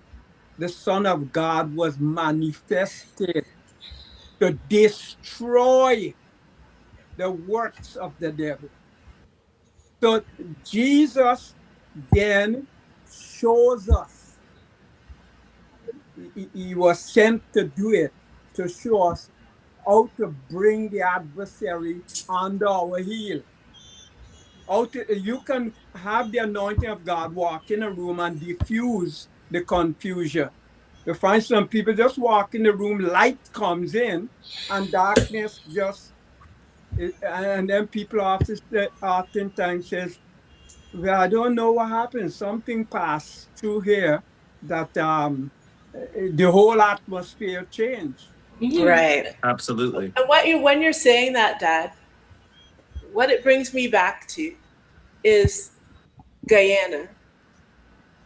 the Son of God was manifested to destroy the works of the devil. So Jesus then shows us, he was sent to do it, to show us how to bring the adversary under our heel. You can have the anointing of God walk in a room and diffuse the confusion. You find some people just walk in the room, light comes in, and darkness just, and then people oftentimes says, well, I don't know what happened. Something passed through here that the whole atmosphere changed. Right. Absolutely. And when you're saying that, Dad, what it brings me back to is Guyana.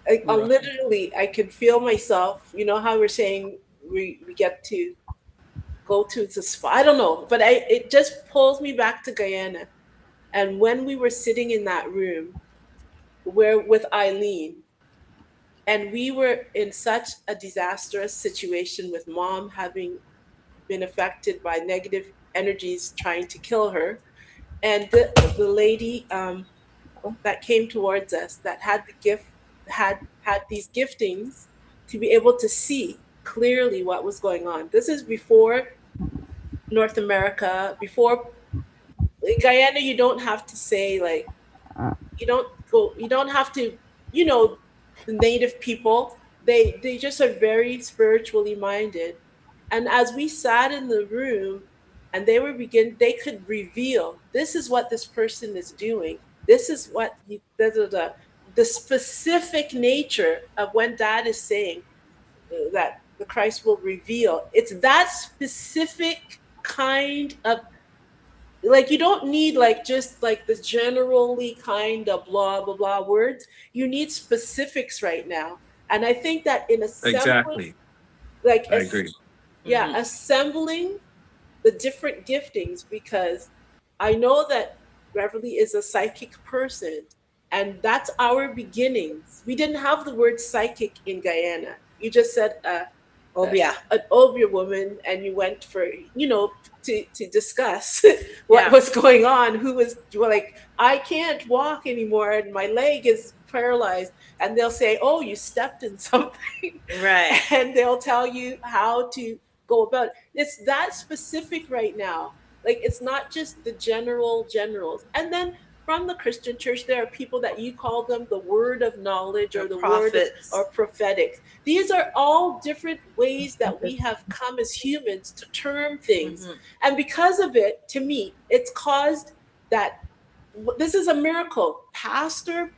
Right. Literally, I could feel myself. You know how we're saying we get to go to the spot. I don't know, but it just pulls me back to Guyana. And when we were sitting in that room, where with Eileen, and we were in such a disastrous situation with Mom having been affected by negative energies trying to kill her, and the lady that came towards us that had the gift had these giftings to be able to see clearly what was going on. This is before North America, before in Guyana. You don't have to say like, you don't have to, you know the native people, they just are very spiritually minded. And as we sat in the room and they could reveal, this is what this person is doing, this is what the specific nature of when Dad is saying that the Christ will reveal. It's that specific kind of, like, you don't need like just like the generally kind of blah blah blah words. You need specifics right now. And I think that in assembling, Exactly. like I agree. yeah, assembling the different giftings, because I know that Beverly is a psychic person, and that's our beginnings. We didn't have the word psychic in Guyana. You just said Obia. an Obia woman, and you went for, to discuss what Yeah. was going on. Who was, like, I can't walk anymore and my leg is paralyzed, and they'll say, "Oh, you stepped in something," Right. and they'll tell you how to go about it. It's that specific right now. Like, it's not just the generals. And then from the Christian church, there are people that you call them the word of knowledge, The or the word of, prophets. or prophetic. These are all different ways that we have come as humans to term things. And because of it, to me, it's caused that this is a miracle. Pastor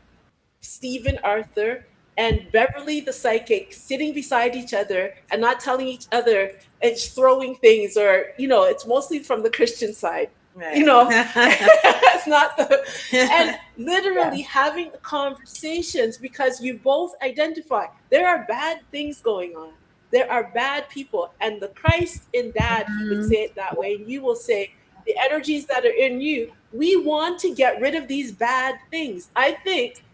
Stephen Arthur and Beverly the psychic sitting beside each other and not telling each other, and just throwing things, or it's mostly from the Christian side. Right. It's not the, and literally having conversations, because you both identify there are bad things going on. There are bad people, and the Christ in that, he would say it that way, and you will say the energies that are in you. We want to get rid of these bad things. I think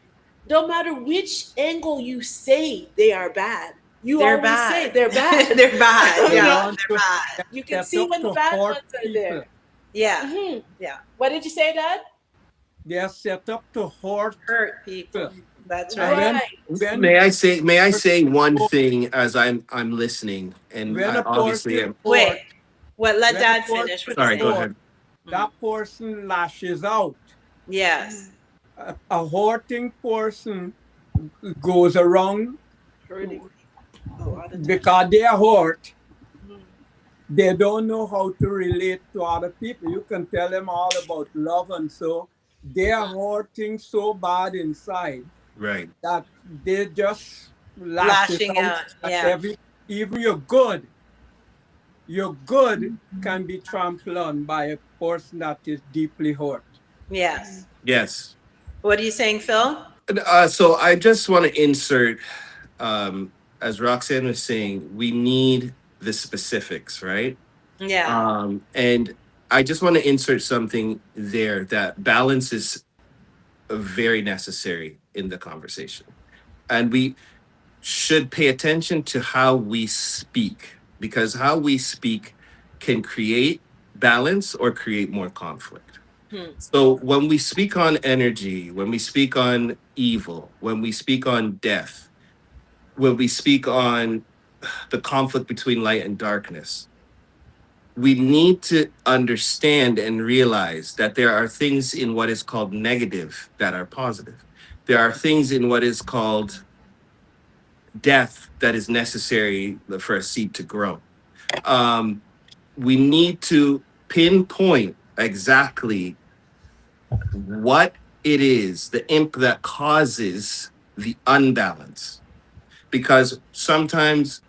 no matter which angle you say they are bad, you They're always say bad. they're bad. They're bad. They Yeah, want they're to bad. You can set see up when the to bad hurt ones are people. there. Yeah. Hmm. Yeah. What did you say, Dad? They are set up to hurt Hurt people. people. That's And right. Right. when May I say one thing as I'm listening, and when I a obviously person am. Wait. hurt, Well, let when a Dad person finish what he's Sorry, go saying. hurt, ahead. that person lashes out. Yes. A hurting person goes around Hurting. Oh, out of touch. because they are hurt. Mhm. They don't know how to relate to other people. You can tell them all about love, and so they are hurting so bad inside Right. that they just lashes Lashing out out. at Yeah. every, even your good can be trampled on by a person that is deeply hurt. Yes. Yes. What are you saying, Phil? So I just want to insert, as Roxanne was saying, we need the specifics, right? Yeah. And I just want to insert something there, that balance is very necessary in the conversation. And we should pay attention to how we speak, because how we speak can create balance or create more conflict. So when we speak on energy, when we speak on evil, when we speak on death, when we speak on the conflict between light and darkness, we need to understand and realize that there are things in what is called negative that are positive. There are things in what is called death that is necessary for a seed to grow. Um, we need to pinpoint exactly what it is, the imp that causes the unbalance. Because sometimes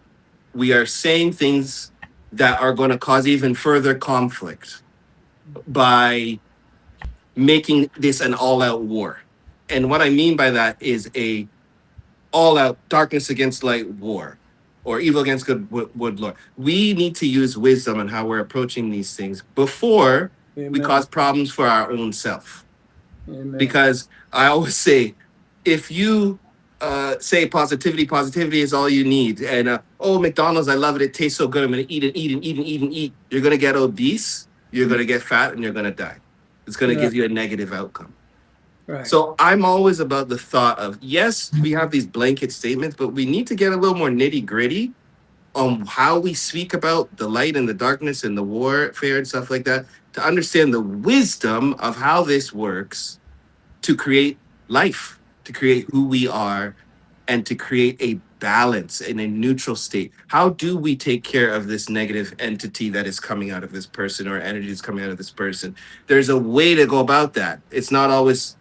we are saying things that are going to cause even further conflict by making this an all-out war. And what I mean by that is a all-out darkness against light war, or evil against good wood lord. We need to use wisdom on how we're approaching these things before we Amen. cause problems for our own self. Amen. Because I always say, if you say positivity is all you need, and oh, McDonald's, I love it, it tastes so good, I'm gonna eat and eat and eat and eat and eat, you're gonna get obese, you're gonna get fat, and you're gonna die. It's gonna Right. give you a negative outcome. Right. So I'm always about the thought of, yes, we have these blanket statements, but we need to get a little more nitty gritty on how we speak about the light and the darkness and the warfare and stuff like that, to understand the wisdom of how this works, to create life, to create who we are, and to create a balance in a neutral state. How do we take care of this negative entity that is coming out of this person, or energy that's coming out of this person? There's a way to go about that. It's not always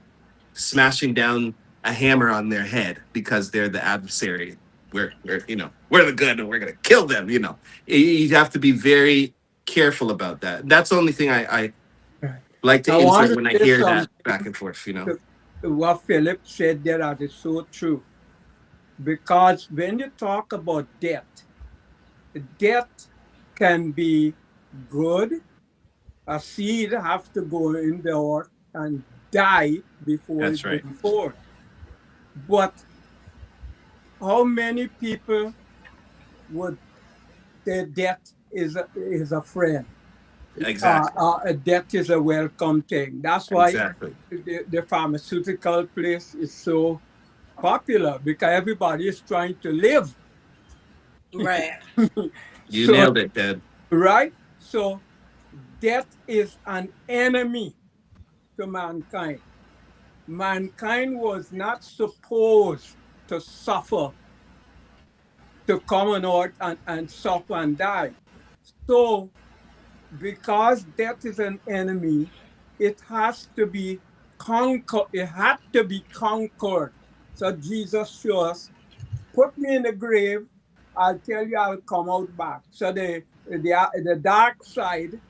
smashing down a hammer on their head because they're the adversary. we're the good and we're gonna kill them. You have to be very careful about that. That's the only thing I Right. like to I want insert to when I say hear that something back and forth. to what Philip said there that is so true. Because when you talk about death, death can be good. A seed have to go in the earth and die before That's it right. brings forth. But how many people would their death is a friend? Exactly. Death is a welcome thing. That's why Exactly. the pharmaceutical place is so popular because everybody is trying to live. Right. You So, nailed it, Dad. right? So, death is an enemy to mankind. Mankind was not supposed to suffer, to come on earth and suffer and die. So, because death is an enemy, it has to be conquered. It had to be conquered. So Jesus shows, put me in the grave. I'll tell you I'll come out back. So the dark side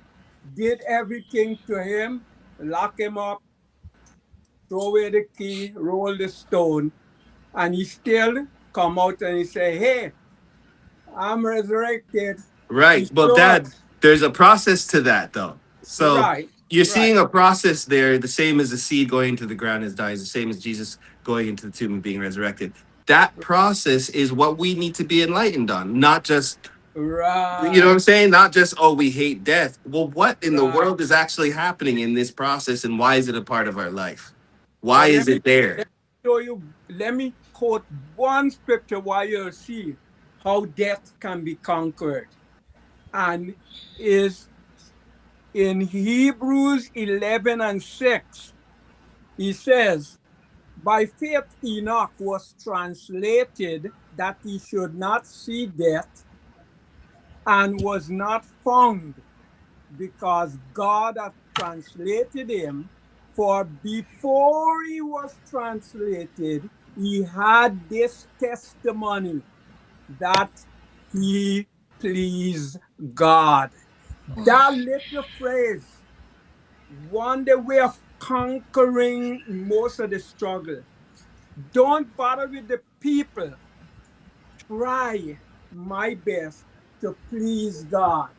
did everything to him, lock him up, throw away the key, roll the stone, and he still come out and he say, hey, I'm resurrected. He Right. Well, showed, Dad, there's a process to that, though. So right, you're right. seeing a process there, the same as the seed going into the ground and dies, the same as Jesus going into the tomb and being resurrected. That process is what we need to be enlightened on, not just, what Right, I'm saying? Not just, oh, we hate death. Well, what in the right. world is actually happening in this process and why is it a part of our life? So Why is it let there? me show you, let me quote one scripture while you'll see how death can be conquered. And is in Hebrews 11 and 6. He says, by faith Enoch was translated that he should not see death and was not found because God had translated him. For before he was translated, he had this testimony that he pleased God. That little phrase, one the way of conquering most of the struggle. Don't bother with the people. Try my best to please God.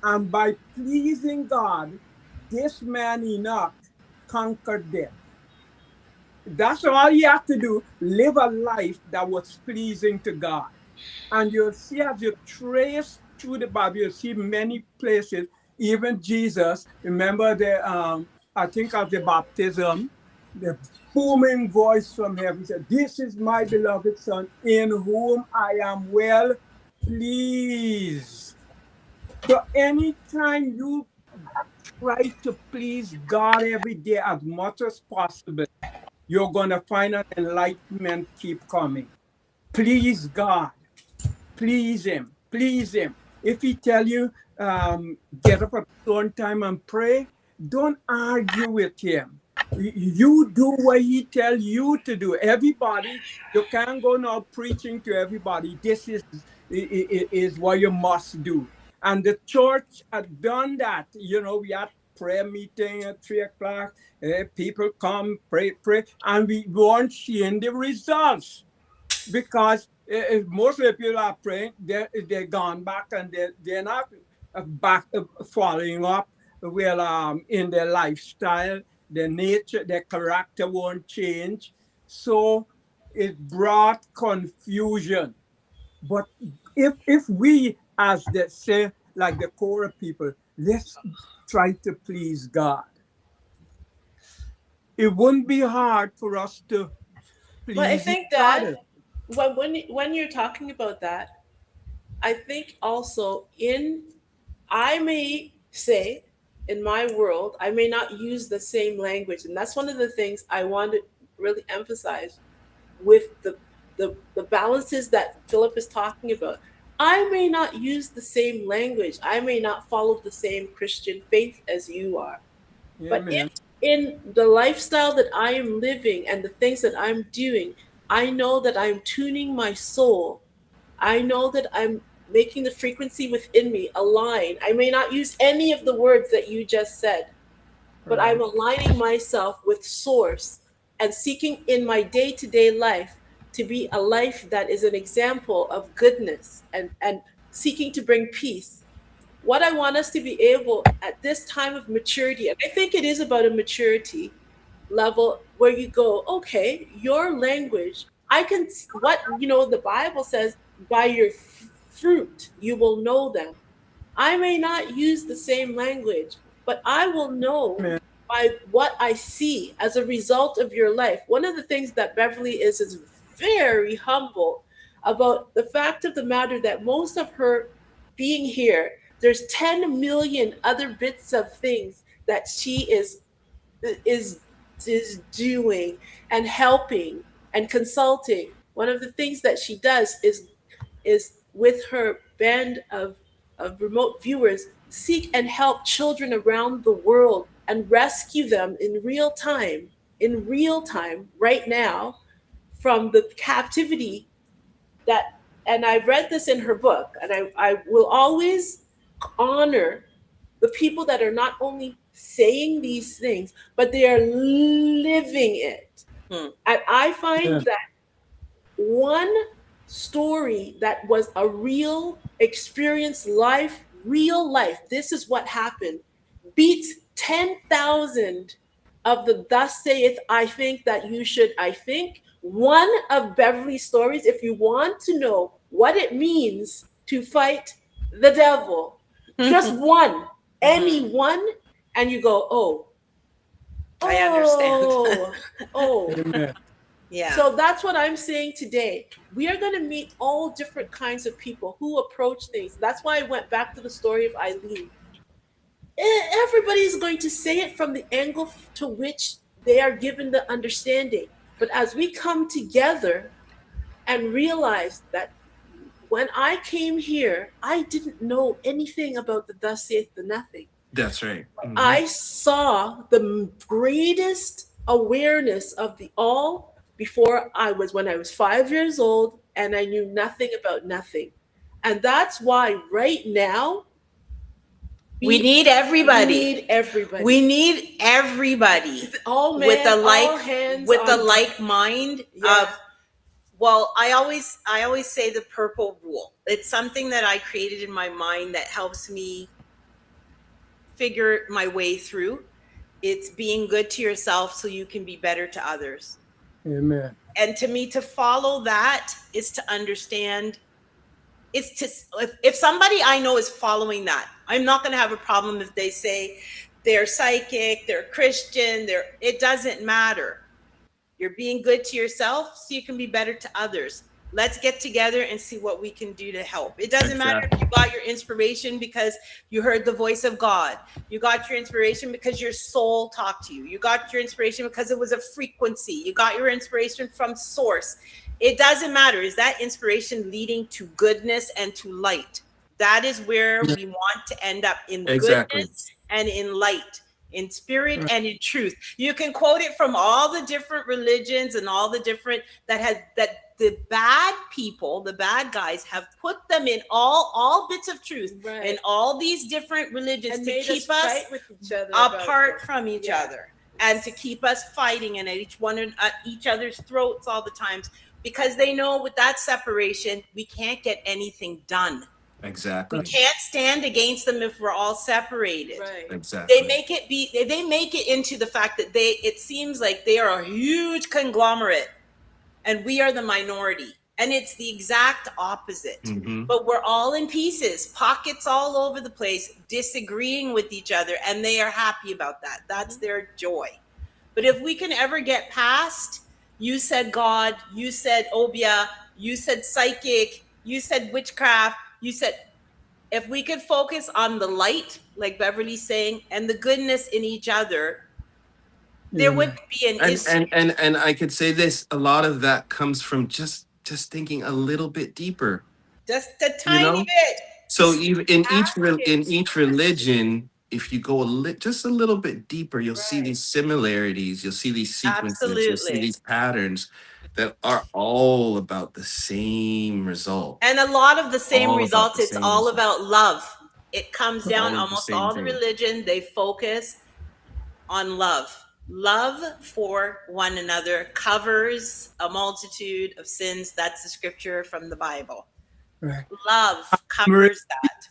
And by pleasing God, this man Enoch conquered death. That's all you have to do. Live a life that was pleasing to God. And you'll see as you trace through the Bible, you'll see many places, even Jesus, remember I think of the baptism, the booming voice from heaven said, this is my beloved son in whom I am well pleased. So anytime you try to please God every day as much as possible, you're going to find an enlightenment keep coming. Please God. Please him. Please him. If he tell you, get up at one time and pray, don't argue with him. You do what he tell you to do. Everybody, you can't go now preaching to everybody. This is what you must do. And the church had done that. We had prayer meeting at 3 o'clock. People come, pray, and we weren't seeing the results because most of the people are praying, they're gone back and they're not back following up well in their lifestyle, their nature, their character won't change. So it brought confusion. But if we, as the say, like the Korah people, let's try to please God. It wouldn't be hard for us to But I please each think that other. when you're talking about that, I think also in I may say in my world, I may not use the same language, and that's one of the things I want to really emphasize with the balances that Philip is talking about. I may not use the same language. I may not follow the same Christian faith as you are. But if Amen. in the lifestyle that I am living and the things that I'm doing, I know that I'm tuning my soul I know that I'm making the frequency within me align. I may not use any of the words that you just said, but I'm Right. aligning myself with source and seeking in my day-to-day life to be a life that is an example of goodness and seeking to bring peace. What I want us to be able at this time of maturity, and I think it is about a maturity level where you go, okay, your language, I can, what, the Bible says, by your fruit, you will know them. I may not use the same language, but I will know Amen. by what I see as a result of your life. One of the things that Beverly is very humble about the fact of the matter that most of her being here, there's 10 million other bits of things that she is is doing and helping and consulting. One of the things that she does is with her band of remote viewers seek and help children around the world and rescue them in real time right now from the captivity that, and I read this in her book, and I will always honor the people that are not only saying these things, but they are living it. Hmm. And I find Yeah. that one story that was a real experience, real life, this is what happened, beats 10,000 of the thus saith I think that you should I think. One of Beverly's stories, if you want to know what it means to fight the devil, just one, any one, and you go, oh, I understand. oh, oh. Amen. Yeah. So that's what I'm saying today. We are going to meet all different kinds of people who approach things. That's why I went back to the story of Eileen. Everybody's going to say it from the angle to which they are given the understanding. But as we come together and realize that when I came here, I didn't know anything about the thus saith the nothing. That's right. I saw the greatest awareness of the all before when I was 5 years old and I knew nothing about nothing. And that's why right now We need everybody. need everybody. We need everybody all men, with the all hands with the on like mind Yeah. of, well, I always say the purple rule. It's something that I created in my mind that helps me figure my way through. It's being good to yourself so you can be better to others. Amen. And to me, to follow that is to understand. It's to, if somebody I know is following that, I'm not going to have a problem if they say they're psychic, they're Christian, it doesn't matter. You're being good to yourself so you can be better to others. Let's get together and see what we can do to help. It doesn't matter if you got your inspiration because you heard the voice of God. You got your inspiration because your soul talked to you. You got your inspiration because it was a frequency. You got your inspiration from source. It doesn't matter. Is that inspiration leading to goodness and to light? That is where we want to end up, in goodness and in light, in spirit and in truth. You can quote it from all the different religions and all the different that the bad people, the bad guys have put them in all bits of truth in all these different religions and to keep us fight with each other apart from each other and to keep us fighting and at each other's throats all the times, because they know with that separation we can't get anything done. Exactly. We can't stand against them if we're all separated. Right. Exactly. They make it into the fact that it seems like they are a huge conglomerate and we are the minority. And it's the exact opposite. Mm-hmm. But we're all in pieces, pockets all over the place, disagreeing with each other, and they are happy about that. That's their joy. But if we can ever get past, you said God, you said Obia, you said psychic, you said witchcraft, you said, if we could focus on the light, like Beverly's saying, and the goodness in each other, there wouldn't be an issue. And I could say this, a lot of that comes from just thinking a little bit deeper. Just a tiny bit. So even in each religion, if you go just a little bit deeper, you'll see Right. these similarities, you'll see these sequences, you'll see Absolutely. these patterns that are all about the same result. And a lot of the same All about results, the it's same all result. about love. It comes down, All of the almost same all the thing. religion, they focus on love. Love for one another covers a multitude of sins. That's the scripture from the Bible. Right. Love I'm really covers that.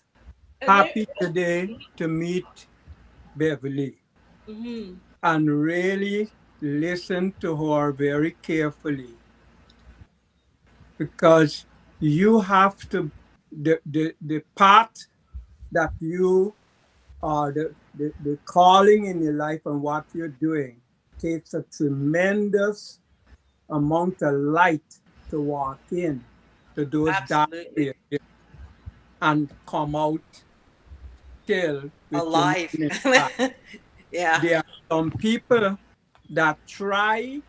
And there, happy today to meet Beverly Hmm. and really listen to her very carefully because you have to the path that you are the calling in your life and what you're doing takes a tremendous amount of light to walk in to those dark Absolutely. areas and come out still with your Alive. mind intact. Yeah. There are some people that try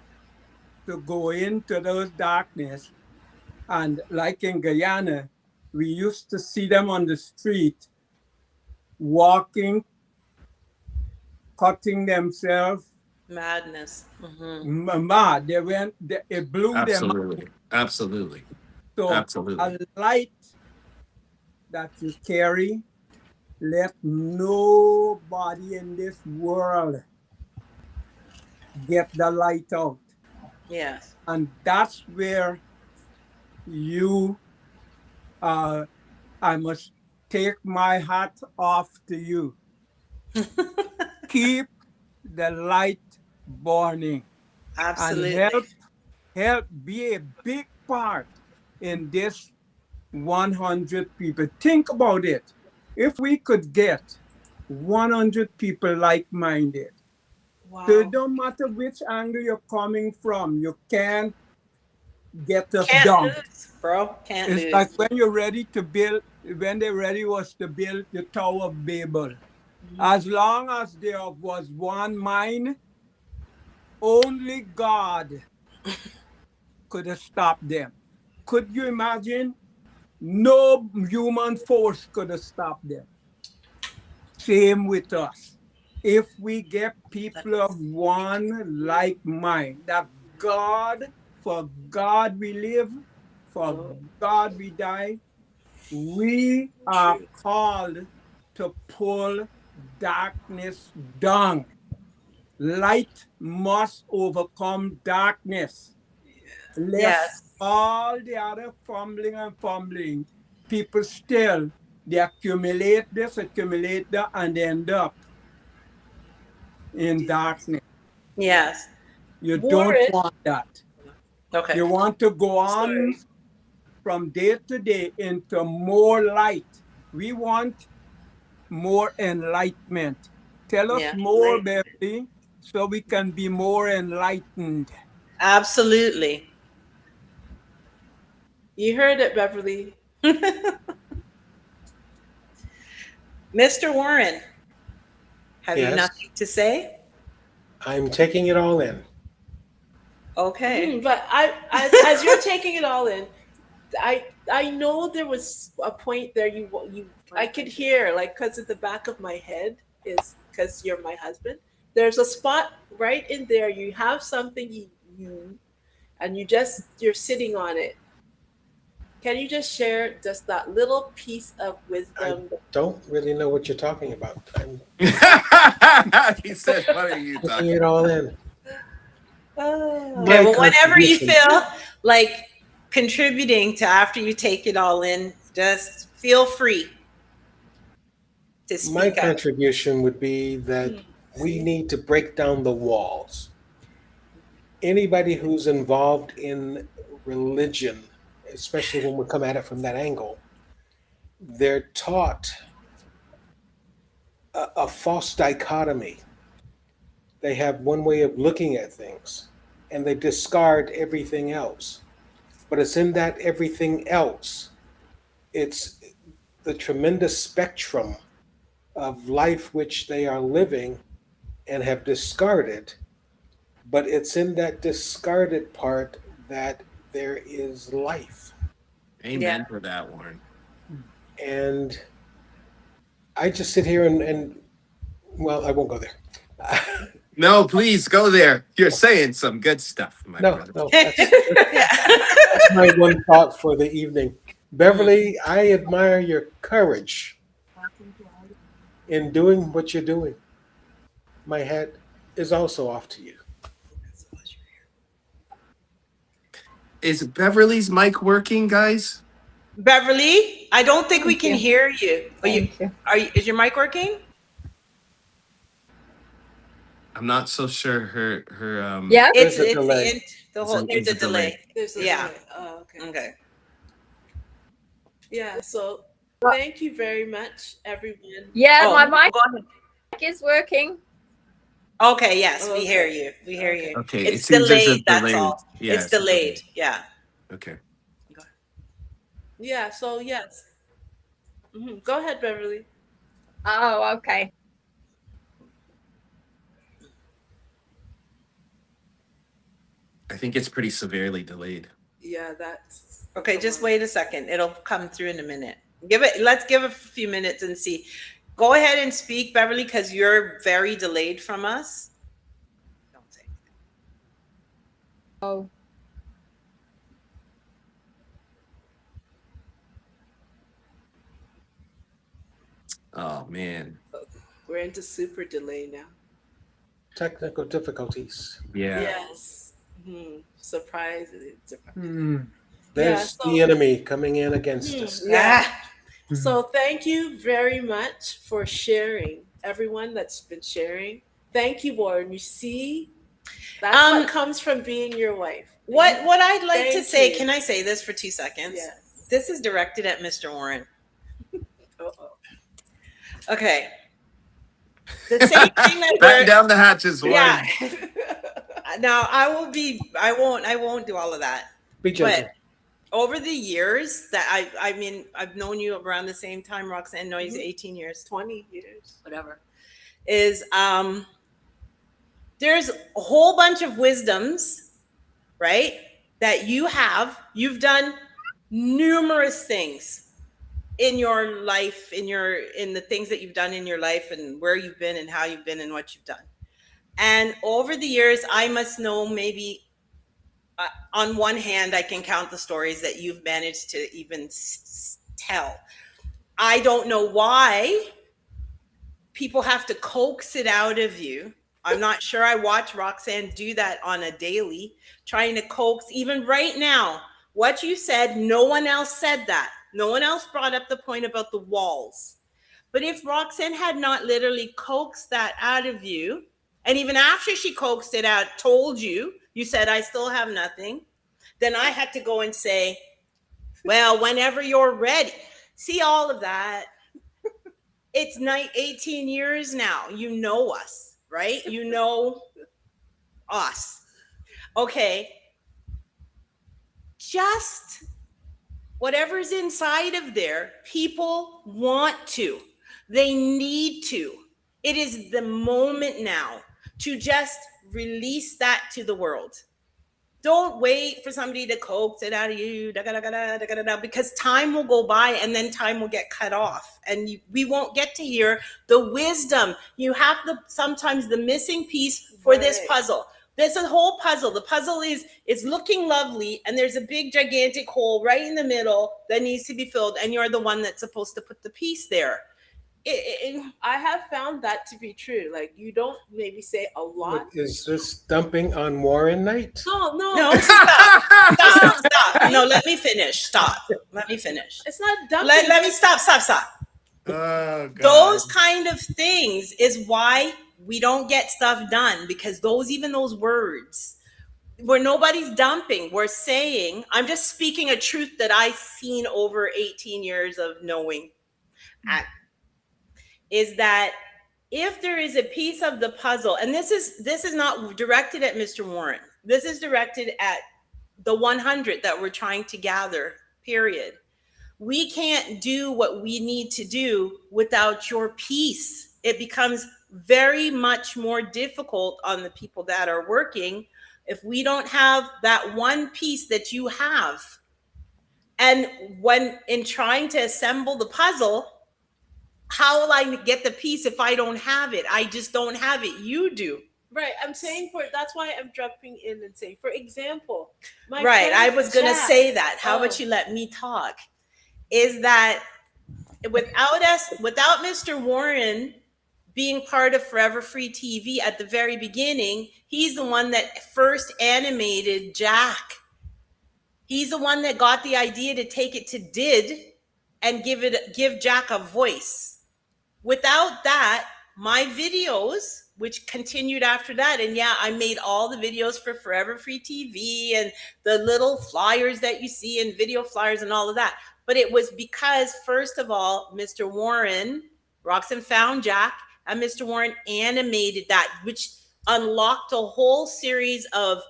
to go into those darkness, and like in Guyana, we used to see them on the street walking, cutting themselves Madness. Hmm. mad. It blew them up. Absolutely. Absolutely. So Absolutely. a light that you carry, let nobody in this world get the light out. Yes. And that's where you, uh, I must take my hat off to you. Keep the light burning and Absolutely. help be a big part in this 100 people. Think about it. If we could get 100 people like-minded, so it Wow. don't matter which angle you're coming from, you can't get us Can't down. lose, bro. Can't It's like lose. when you're ready to build, when they ready was to build the Tower of Babel. Mhm. As long as there was one mind, only God could have stopped them. Could you imagine? No human force could have stopped them. Same with us. If we get people of one like mind, that God, for God we live, for Oh, God we die, we are true. called to pull darkness down. Light must overcome darkness. Left Yes. all the other fumbling, people still, they accumulate this, accumulate that, and end up in darkness. Yes. You don't Warren. want that. Okay. You want to go on Sorry. from day to day into more light. We want more enlightenment. Tell us Yeah. more, Beverly, so we can be more enlightened. Absolutely. You heard it, Beverly. Mr. Warren, have you Yes, nothing to say? I'm taking it all in. Okay. but as you're taking it all in, I know there was a point there you I could hear like because at the back of my head is because you're my husband. There's a spot right in there. You have something you and you're sitting on it. Can you just share just that little piece of I wisdom? don't really know what you're talking about. I'm He said, "What are you taking talking it all about?" in. Okay, My well, whenever you contribution, feel like contributing to after you take it all in, just feel free to my speak up. contribution would be that we See? need to break down the walls. Anybody who's involved in religion, especially when we come at it from that angle, they're taught a false dichotomy. They have one way of looking at things and they discard everything else. But it's in that everything else, it's the tremendous spectrum of life which they are living and have discarded. But it's in that discarded part that there is life. Yeah. Amen for that, Warren. And I just sit here and Well, I won't go there. No, please go there. You're saying some good stuff, my No, brother. no, that's my one thought for the evening. Beverly, I admire your courage in doing what you're doing. My hat is also off to you. Is Beverly's mic working, guys? Beverly, I don't think we Thank can you. hear you. Thank you. Is your mic working? I'm not so sure her Yeah. There's a It's delay. the whole there's a delay. There's a Yeah. delay. Oh, okay. Okay. Yeah. So thank you very much, everyone. Yeah, Oh, my mic go ahead. is working. Okay, yes, we Okay. hear you. We hear Okay. you. Okay, it It's seems there's a delayed, that's delay. all. Yeah, It's it's a delay. delayed. Yeah. Okay. Yeah. So yes. Go ahead, Beverly. Oh, okay. I think it's pretty severely delayed. Yeah, that's Okay, just wait a second. It'll come through in a minute. Let's give it a few minutes and see. Go ahead and speak, Beverly, because you're very delayed from us. Don't say anything. Oh. Oh man. We're into super delay now. Technical difficulties. Yeah. Yes. Surprise. There's so- the enemy coming in against us. Yeah. Ah, So thank you very much for sharing, everyone that's been sharing. Thank you, Warren. You see, that's what comes from being your wife. what I'd like to Thank say, you. can I say this for 2 seconds? Yes. This is directed at Mr. Warren. Uh-oh. Okay. The same thing that Batten down the hatches, Warren. Yeah. Now I won't do all of that. Be gentle. But over the years that I mean, I've known you around the same time, Roxanne. No, he's 18 years, 20 years. whatever. Is there's a whole bunch of wisdoms, right? That you've done numerous things in your life, in the things that you've done in your life and where you've been and how you've been and what you've done. And over the years, I must know maybe on one hand, I can count the stories that you've managed to even tell. I don't know why people have to coax it out of you. I'm not sure. I watch Roxanne do that on a daily, trying to coax, even right now, what you said, no one else said that. No one else brought up the point about the walls. But if Roxanne had not literally coaxed that out of you, and even after she coaxed it out, told you, you said, I still have nothing, then I had to go and say, well, whenever you're ready. See all of that. It's 18 years now. You know us, right? You know us. Okay. Just whatever's inside of there, people want to. They need to. It is the moment now to just release that to the world. Don't wait for somebody to coax it out of you, because time will go by and then time will get cut off and we won't get to hear the wisdom. You have sometimes the missing piece for this puzzle. There's a whole puzzle. The puzzle is looking lovely and there's a big gigantic hole right in the middle that needs to be filled and you're the one that's supposed to put the piece there. I have found that to be true. Like, you don't maybe say a lot. Is this dumping on Warren night? No. Stop. No, let me finish. Stop. Let me finish. It's not dumping. Let me stop. Oh, God. Those kind of things is why we don't get stuff done, because even those words where nobody's dumping, we're saying, I'm just speaking a truth that I've seen over 18 years of knowing. Is that if there is a piece of the puzzle, and this is not directed at Mr. Warren, this is directed at the 100 that we're trying to gather, period. We can't do what we need to do without your piece. It becomes very much more difficult on the people that are working if we don't have that one piece that you have. And when in trying to assemble the puzzle, how will I get the peace if I don't have it? I just don't have it. You do. Right. I'm saying that's why I'm jumping in and saying, for example, my Right. I friend was going to Jack- say that. How Oh, about you let me talk? Is that without Mr. Warren being part of Forever Free TV at the very beginning, he's the one that first animated Jack. He's the one that got the idea to take it to Did and give Jack a voice. Without that, my videos, which continued after that, and yeah, I made all the videos for Forever Free TV and the little flyers that you see and video flyers and all of that. But it was because, first of all, Mr. Warren, Roxanne found Jack, and Mr. Warren animated that, which unlocked a whole series of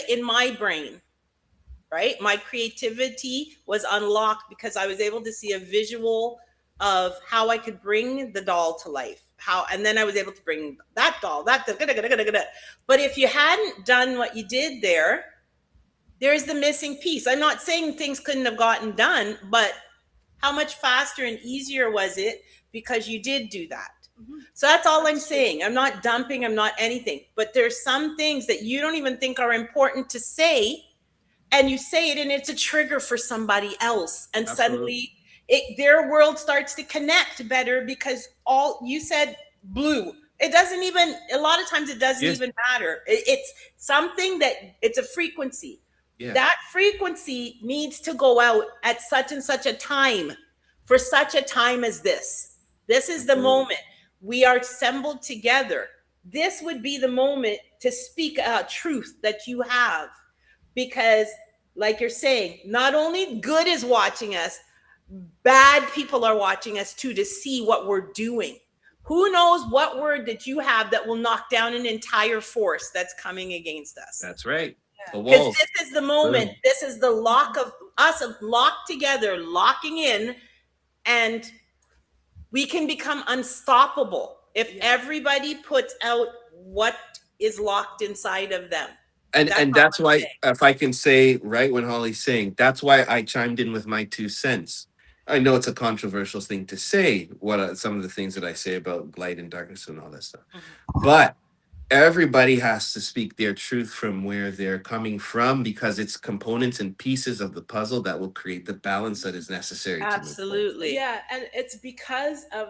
in my brain. Right? My creativity was unlocked because I was able to see a visual of how I could bring the doll to life. And then I was able to bring that doll, but if you hadn't done what you did there's the missing piece. I'm not saying things couldn't have gotten done, but how much faster and easier was it because you did do that? Mm-hmm. So that's all I'm saying. I'm not dumping, I'm not anything, but there's some things that you don't even think are important to say, and you say it and it's a trigger for somebody else, and suddenly their world starts to connect better because all you said blue. It doesn't even, a lot of times it doesn't even matter. It's something that it's a frequency. Yeah. That frequency needs to go out at such and such a time for such a time as this. This is the moment we are assembled together. This would be the moment to speak a truth that you have. Because, like you're saying, not only good is watching us, bad people are watching us too to see what we're doing. Who knows what word that you have that will knock down an entire force that's coming against us? That's right. Because this is the moment. Boom. This is the lock of us locked together, locking in, and we can become unstoppable if everybody puts out what is locked inside of them. And that's why, if I can say, right, when Holly's saying, that's why I chimed in with my 2 cents. I know it's a controversial thing to say, what are some of the things that I say about light and darkness and all that stuff. Mm-hmm. But everybody has to speak their truth from where they're coming from, because it's components and pieces of the puzzle that will create the balance that is necessary. Absolutely. Yeah, and it's because of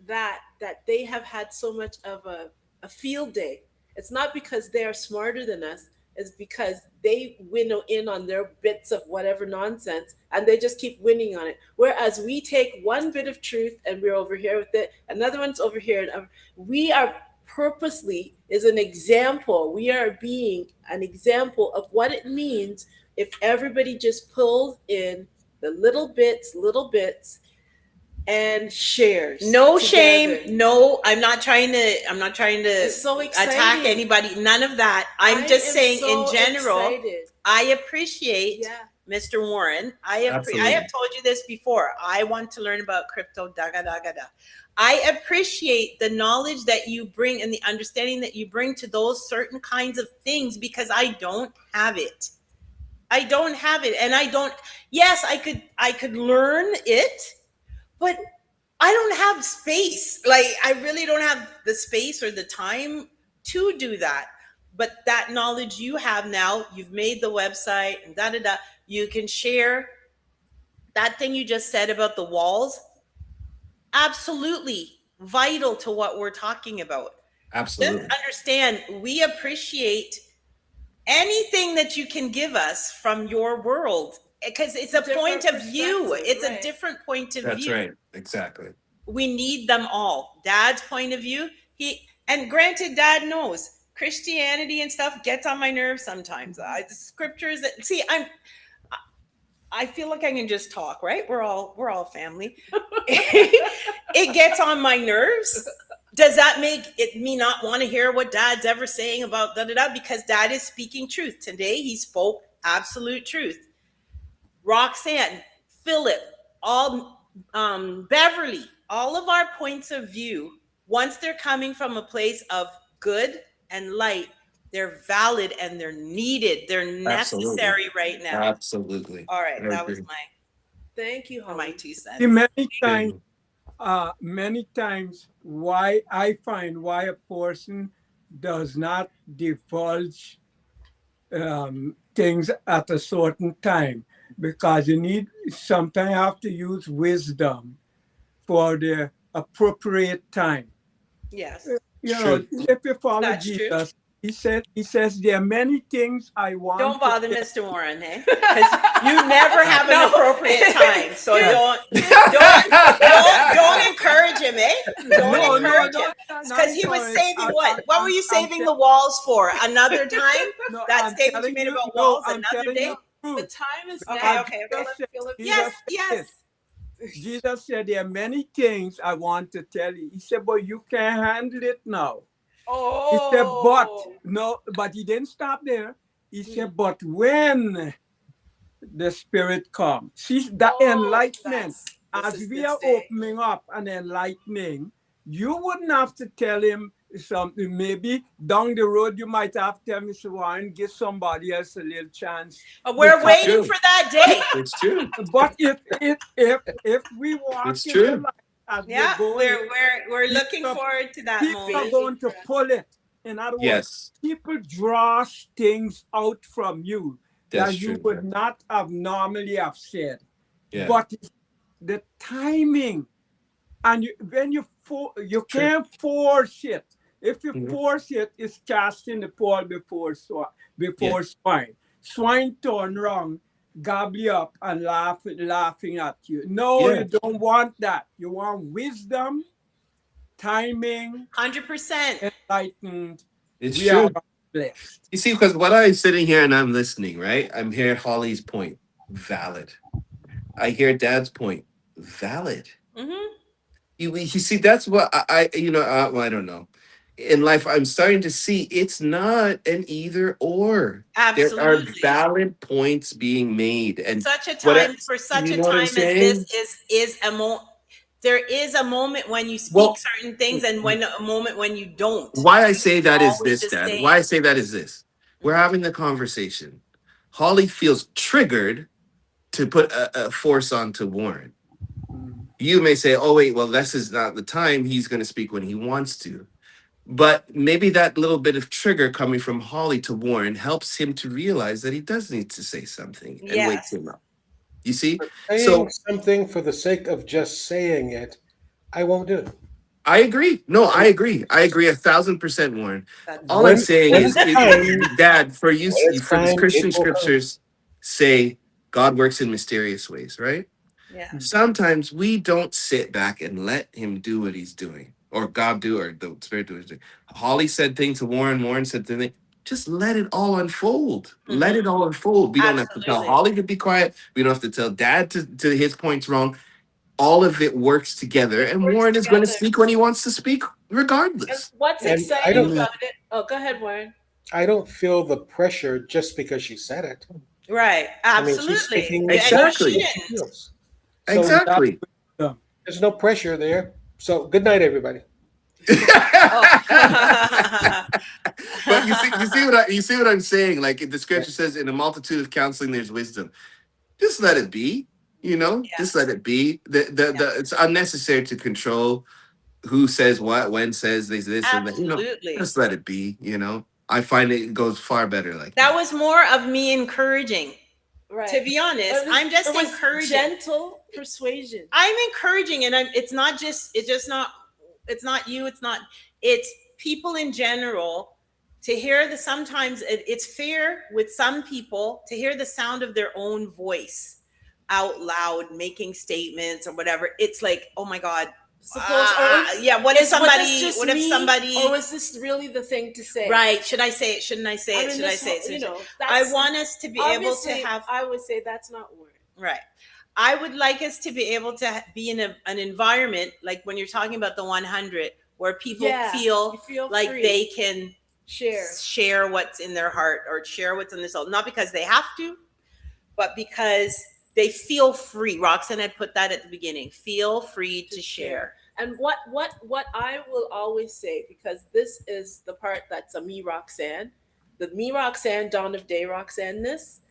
that they have had so much of a field day. It's not because they are smarter than us. It's because they winnow in on their bits of whatever nonsense and they just keep winning on it. Whereas we take one bit of truth and we're over here with it, another one's over here. And we are purposely is an example. We are being an example of what it means if everybody just pulls in the little bits, and shares. No together. Shame. No, I'm not trying to so attack anybody. None of that. I'm just saying so in general, excited. I appreciate Mr. Warren. I have told you this before. I want to learn about crypto. I appreciate the knowledge that you bring and the understanding that you bring to those certain kinds of things, because I don't have it. I don't have it. And yes, I could learn it, but I don't have space. Like, I really don't have the space or the time to do that. But that knowledge you have now, you've made the website and you can share that thing you just said about the walls. Absolutely vital to what we're talking about. Absolutely. Just understand, we appreciate anything that you can give us from your world, because it's a point of view. It's a different point of view. That's right. Exactly. We need them all. Dad's point of view, and granted, Dad knows Christianity and stuff gets on my nerves sometimes. The scriptures that I feel like I can just talk, right? We're all family. It gets on my nerves. Does that make me not want to hear what Dad's ever saying about Because Dad is speaking truth. Today, he spoke absolute truth. Roxanne, Philip, all Beverly, all of our points of view, once they're coming from a place of good and light, they're valid and they're needed. They're necessary right now. Absolutely. All right, that was Thank you, Holly. my 2 cents. See, many times many times why I find why a person does not divulge things at a certain time, because you need sometimes have to use wisdom for the appropriate time. Yes, You know, True. if you follow that's true. Jesus, he says there are many things I Don't want to bother tell. Mr. Warren, hey? Because you never have an No. appropriate time. So Yeah. don't encourage him, eh? Don't No, no, encourage no, him. not Because he was encourage. saving what? What were you saving the walls for? Another time? No, That I'm statement you telling made you, about no, walls I'm another telling day? you the The truth. time is Okay, now. okay, okay. Philip, Yes, Jesus said, yes. Jesus said, there are many things I want to tell you. He said, but you can't handle it now. He said, but Oh. no, but he didn't stop there. He Mm. said, but when the Spirit comes, see that Oh, enlightenment, this as is we this are day. opening up and enlightening, you wouldn't have to tell him something. Maybe down the road, you might have to tell Mr. Warren, give somebody else a little chance. We're Because, waiting True. for that day. It's true. but if we walk It's in the true. light as we're Yeah, going, we're looking people, forward to that people are moment. going to pull it. In other words, Yes, people draw things out from you that's that you true. would not have normally have said. Yeah. But the timing, and when you True. can't force it. If you Mhm. force it, it's casting the pearl Yeah. before swine. Swine turn around, gobble you up, and laughing at you. No, Yeah. you don't want that. You want wisdom, timing, 100%. enlightened. It's We are true. blessed. You see, because what I'm sitting here and I'm listening, right? I'm hearing Holly's point, valid. I hear Dad's point, valid. Hmm. You see, that's what well, I don't know. In life, I'm starting to see it's not an either or. There are Absolutely. valid points being made, and Such a what time for such you a know what I'm time as this saying? is there is a moment when you speak Well, certain things and when a moment when you don't. why I It's say that is always this, the Dad. same. Why I say that is this. We're Mhm. having the conversation. Holly feels triggered to put a force onto Warren. Mm. You may say, "Oh wait, well this is not the time. He's going to speak when he wants to." But maybe that little bit of trigger coming from Holly to Warren helps him to realize that he does need to say something and wake Yes. him up. You see? Saying So something for the sake of just saying it, I won't do it. I agree. No, I And agree. I agree 1,000%, Warren. That's All I'm when saying when is, it's time, Dad, for you, when it's for the time, it Christian will come. scriptures say God works in mysterious ways, right? yes. Sometimes we don't sit back and let him do what he's doing, or God do, or the Spirit do what he's doing. Holly said things to Warren. Warren said things. Just let it all unfold. Let Hmm. it all unfold. We don't have to tell Absolutely. Holly to be quiet. We don't have to tell Dad to his points wrong. All of it works together, It and works Warren is going to together. speak when he wants to speak, And regardless. what's And I exciting don't Amen. about it? Oh, go ahead, Warren. I don't feel the pressure just because she said it. Right. I mean, she's Absolutely. speaking And you exactly Exactly. what she shouldn't. feels. So And that's Exactly. wisdom. there's no pressure there. So good night, everybody. Oh. But you see what I'm saying. Like the scripture says, in a multitude of counseling, there's wisdom. Just let it be. You know, Yeah. just let it be. Yeah. It's unnecessary to control who says what, when says this and that. You know, Absolutely. just let it be. You know, I find it goes far better like That that. was more of me encouraging. To Right. be honest, I'm It just was encouraging. gentle persuasion. I'm encouraging, and it's not just, it's not you, it's people in general to hear sometimes it's fear with some people to hear the sound of their own voice out loud, making statements or whatever. It's like, oh my God. Suppose, Yeah, what if somebody, or what if was this really the thing to say? right, should I say it? Shouldn't I say I it? mean, Should I this, say it? you know, I that's want us to be able to obviously. have, I would say that's not word. right. I would like us to be able to be in an environment like when you're talking about the 100, where people Yeah, feel you feel like free. they can Share. share what's in their heart or share what's in their soul, not because they have to, but because they feel free. Roxanne had put that at the beginning. Feel free to share. And what I will always say, because this is the part that's a me Roxanne, the me Roxanne, dawn of day Roxanne-ness,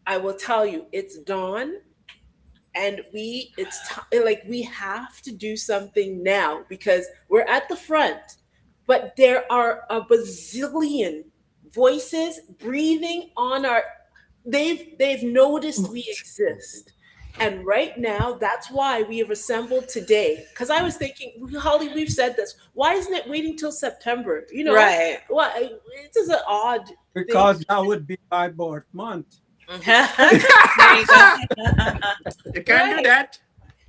I will tell you, it's dawn and like we have to do something now because we're at the front, but there are a bazillion voices breathing on our. They've noticed we exist. And right now, that's why we have assembled today. Because I was thinking, Holly, we've said this. Why isn't it waiting till September? You know, Right. why? It is an odd thing. Because that would be my birth month. There you go. You can't do Right. that.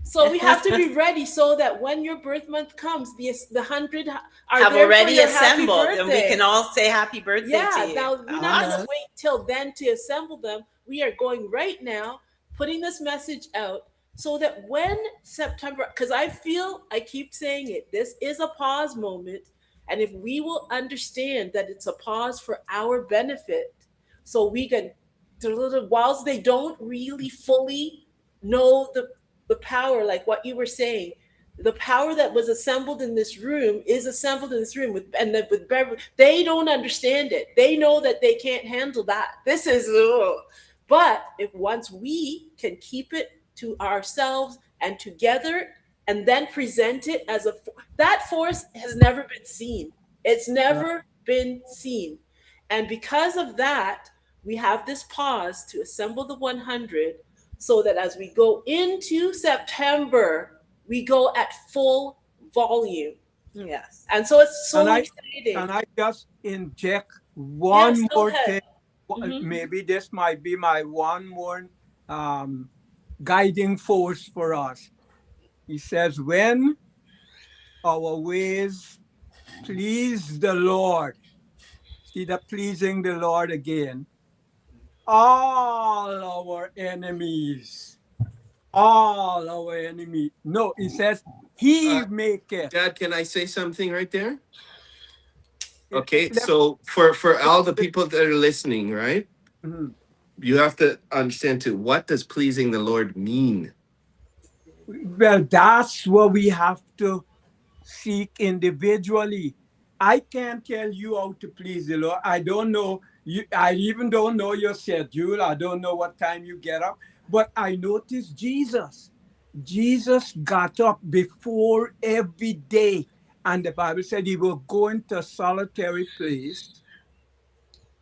So we have to be ready so that when your birth month comes, the 100 are Have there already for your happy assembled, and we birthday. can all say happy birthday Yeah, to you. now we're not going Awesome. to wait till then to assemble them. We are going right now, putting this message out so that when September, because I keep saying it, this is a pause moment. And if we will understand that it's a pause for our benefit, so we can, whilst they don't really fully know the power, like what you were saying, the power that was assembled in this room is assembled in this room with Beverly. They don't understand it. They know that they can't handle that. This is, ugh. But if once we can keep it to ourselves and together, and then present it as that force has never been seen. It's Right. never been seen, and because of that, we have this pause to assemble the 100 so that as we go into September, we go at full volume. Yes. And so it's And so I exciting. can I just inject Yes, one go more ahead. thing? Mhm. Maybe this might be my one more guiding force for us. He says, when our ways please the Lord, see the pleasing the Lord again, all our enemies, all our enemies. No, he says, he Uh, make it. Dad, can I say something right there? It- Okay, let- so for all the people that are listening, right? Mhm. You have to understand too. What does pleasing the Lord mean? Well, that's what we have to seek individually. I can't tell you how to please the Lord. I don't know you. I even don't know your schedule. I don't know what time you get up. But I noticed Jesus. Jesus got up before every day, and the Bible said he will go into a solitary place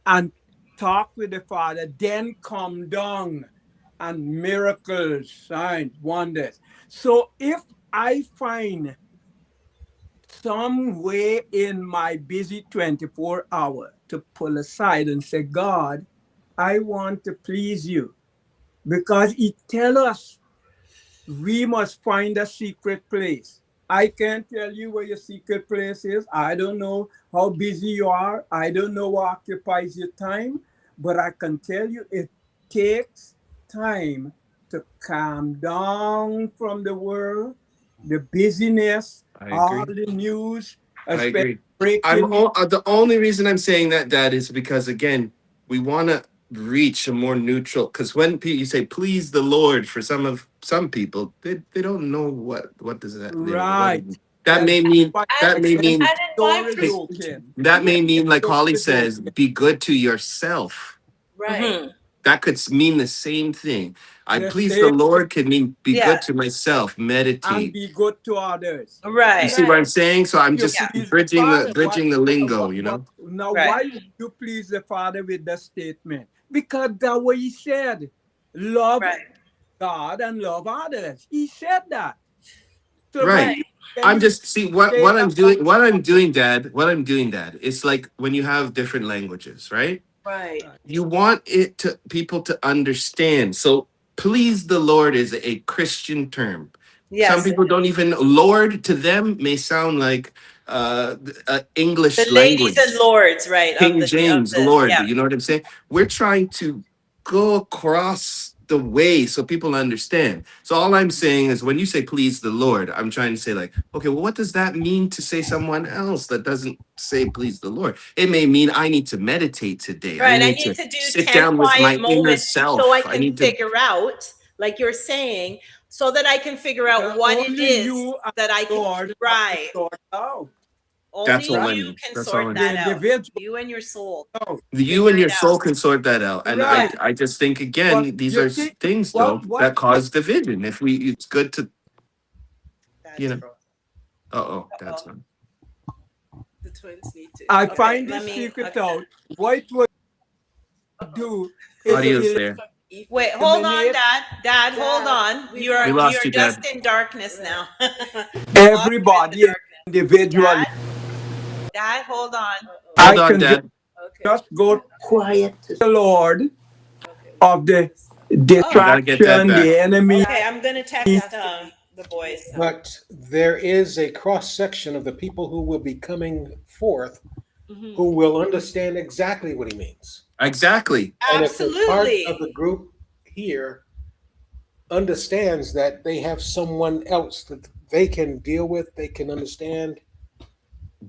and talk with the Father, then come down and miracles, signs, wonders. So if I find some way in my busy 24-hour to pull aside and say, God, I want to please you, because he tell us we must find a secret place. I can't tell you where your secret place is. I don't know how busy you are. I don't know what occupies your time, but I can tell you it takes time to calm down from the world, the busyness, I all agree. the news, I especially agree. breaking news. The only reason I'm saying that, Dad, is because again, we want to reach a more neutral. Because when you say "please the Lord," for some people, they don't know what does that, what Right. that Well, may that's mean. why And That may when mean the and in my door is open, that yeah, may mean, like door Holly is says, open. be good to yourself. right. Mm-hmm. That could mean the same thing. I The please the same, Lord could mean be Yeah. good to myself, and meditate. be good to others. You Right. see what I'm Right. saying? So I'm You just Yeah. please the bridging the Father. Why, bridging the lingo, you know? now, Right. why would you please the Father with the statement? Because that's what he said. Love Right. God and love others. He said that. So Right. when I'm you just see what say what I'm about doing. What I'm doing, Dad. What I'm doing, Dad. It's like when you have different languages, right? Right. You want it to people to understand. So please the Lord is a Christian term. Some Yes. people don't even Lord to them may sound like The English ladies and language. lords, right, King James, Lord. yeah. You know what I'm saying? We're trying to go across the way so people understand. So all I'm saying is when you say please the Lord, I'm trying to say like, okay, well, what does that mean to say someone else that doesn't say please the Lord? It may mean I need to meditate today. I Right. I need need to to do sit 10 down with quiet my inner moments so I self. I can need to figure out, like you're saying, so that I can figure out well, what it only is you and that I the can, Lord have to right. sort out. Only That's all I you need. can That's all I sort need. that The out. individual. You and your soul. You Figure and it your out. soul can sort that out. And Right. I just think But again, these you are see, things though that what cause division. If we, it's good to, you That's know. frozen. Oh, that's Uh-oh. fine. The twins need to. I Okay, find let this me. secret Okay. out, what would do is Audio's there. Wait, hold on, eliminate Dad. Dad, hold Dad, on. we've We You're lost you're you, just Dad. in darkness Right. now. Lost you in the everybody darkness. individually. Dad, hold on. Hold I on, can Dad. Okay. just go quiet to the Lord Okay. of the We gotta get that distraction, back. the enemy. Okay, I'm gonna text the boys. But there is a cross section of the people who will be coming forth Mhm. who will understand exactly what he means. Exactly. And if the part of Absolutely. the group here understands that they have someone else that they can deal with, they can understand.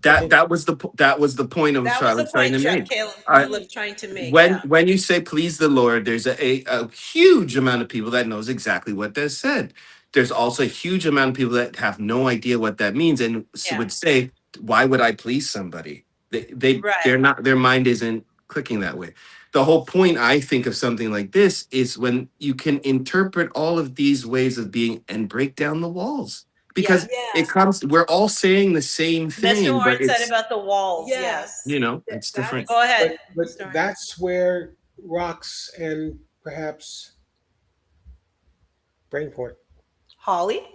That was the point of That I was the was trying point to make. Philip's trying to make. When Yeah. when you say please the Lord, there's a huge amount of people that knows exactly what that said. There's also a huge amount of people that have no idea what that means and Yeah. would say, "Why would I please somebody?" They're Right. not, their mind isn't clicking that way. The whole point I think of something like this is when you can interpret all of these ways of being and break down the walls because Yeah. it comes. We're all saying the same Mr. thing, but Warren said it's, about the walls. Yeah. Yes. it's That different. is Go ahead. But Mr. Warren. that's where Rox and perhaps Brainport. Holly?